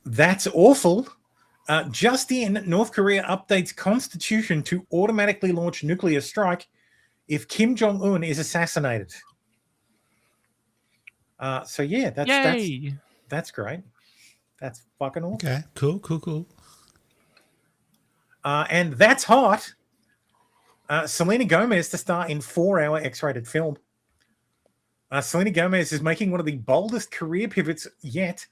That's awful. Just in, North Korea updates constitution to automatically launch nuclear strike if Kim Jong-un is assassinated. So yeah, that's great. That's fucking awesome. Okay, cool. And that's hot. Selena Gomez to star in 4-hour X-rated film. Selena Gomez is making one of the boldest career pivots yet,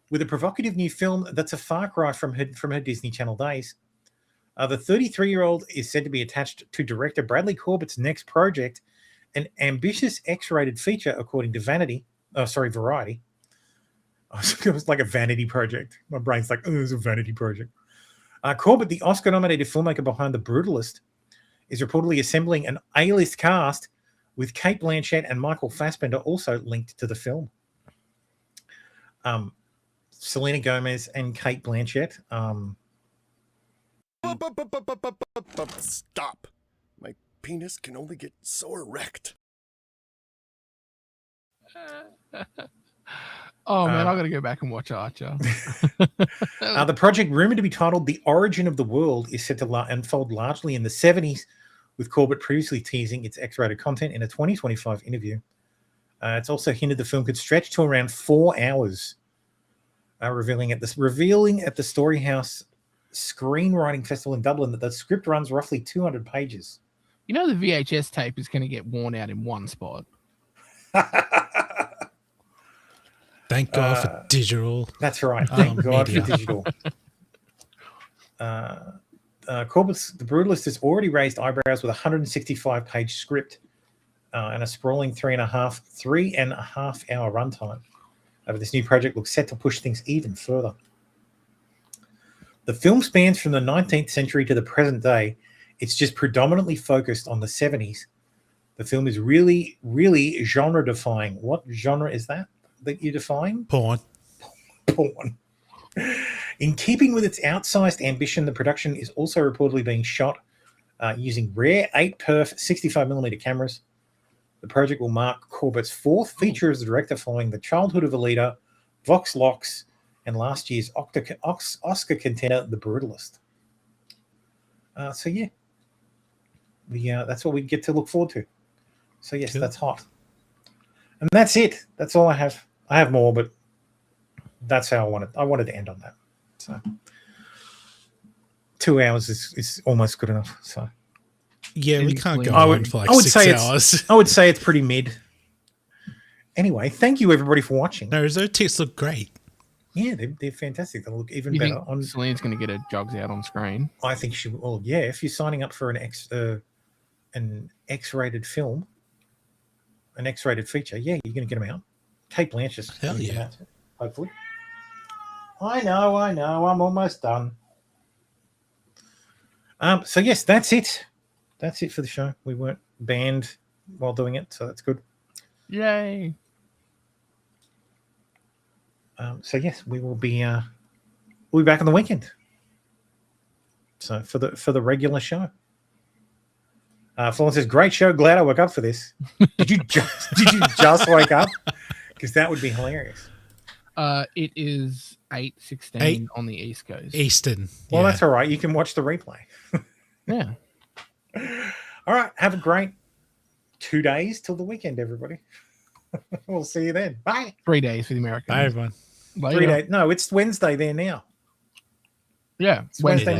with a provocative new film that's a far cry from her Disney Channel days. The 33-year-old is said to be attached to director Bradley Corbett's next project, an ambitious X-rated feature, according to Variety. It was like a vanity project. My brain's like, oh, it was a vanity project. Corbett, the Oscar-nominated filmmaker behind The Brutalist, is reportedly assembling an A-list cast with Cate Blanchett and Michael Fassbender also linked to the film. Selena Gomez and Cate Blanchett. Stop. My penis can only get so erect. Oh, man, I got to go back and watch Archer. The project, rumored to be titled The Origin of the World, is set to unfold largely in the 70s, with Corbett previously teasing its X-rated content in a 2025 interview. It's also hinted the film could stretch to around 4 hours, revealing at the Storyhouse Screenwriting Festival in Dublin that the script runs roughly 200 pages. You know the VHS tape is going to get worn out in one spot. Thank God for digital. That's right. Thank God media. for digital. Corbett's The Brutalist has already raised eyebrows with a 165-page script and a sprawling 3.5 hour runtime. But this new project looks set to push things even further. The film spans from the 19th century to the present day. It's just predominantly focused on the 70s. The film is really, really genre-defying. What genre is that you define? Porn. Porn. In keeping with its outsized ambition, the production is also reportedly being shot using rare 8-perf 65mm cameras. The project will mark Corbett's 4th feature as the director following The Childhood of a Leader, Vox Lux, and last year's Oscar contender, The Brutalist. So yeah, that's what we get to look forward to. So yes, that's hot. And that's it. That's all I have. I have more, but that's how I wanted to end on that. So 2 hours is almost good enough. So yeah, we can't go on for like 6 hours. I would say it's pretty mid. Anyway, thank you everybody for watching. No, those ticks look great. Yeah, they're fantastic. They look even you better. Think Celine's going to get her jogs out on screen. I think she will. Well, yeah, if you're signing up for an X-rated film, an X-rated feature, yeah, you're going to get them out. Kate Blanchett's hell yeah, out, hopefully. I know. I'm almost done. So yes, that's it. That's it for the show. We weren't banned while doing it, so that's good. Yay! So yes, we'll be back on the weekend. So for the regular show. Florence says, "Great show. Glad I woke up for this." Did you just wake up? Because that would be hilarious. It is 8:16 on the East Coast. Eastern. Well, that's all right. You can watch the replay. Yeah. All right. Have a great 2 days till the weekend, everybody. We'll see you then. Bye. 3 days for the Americans. Bye, everyone. Later. 3 days. No, it's Wednesday there now. Yeah, it's Wednesday.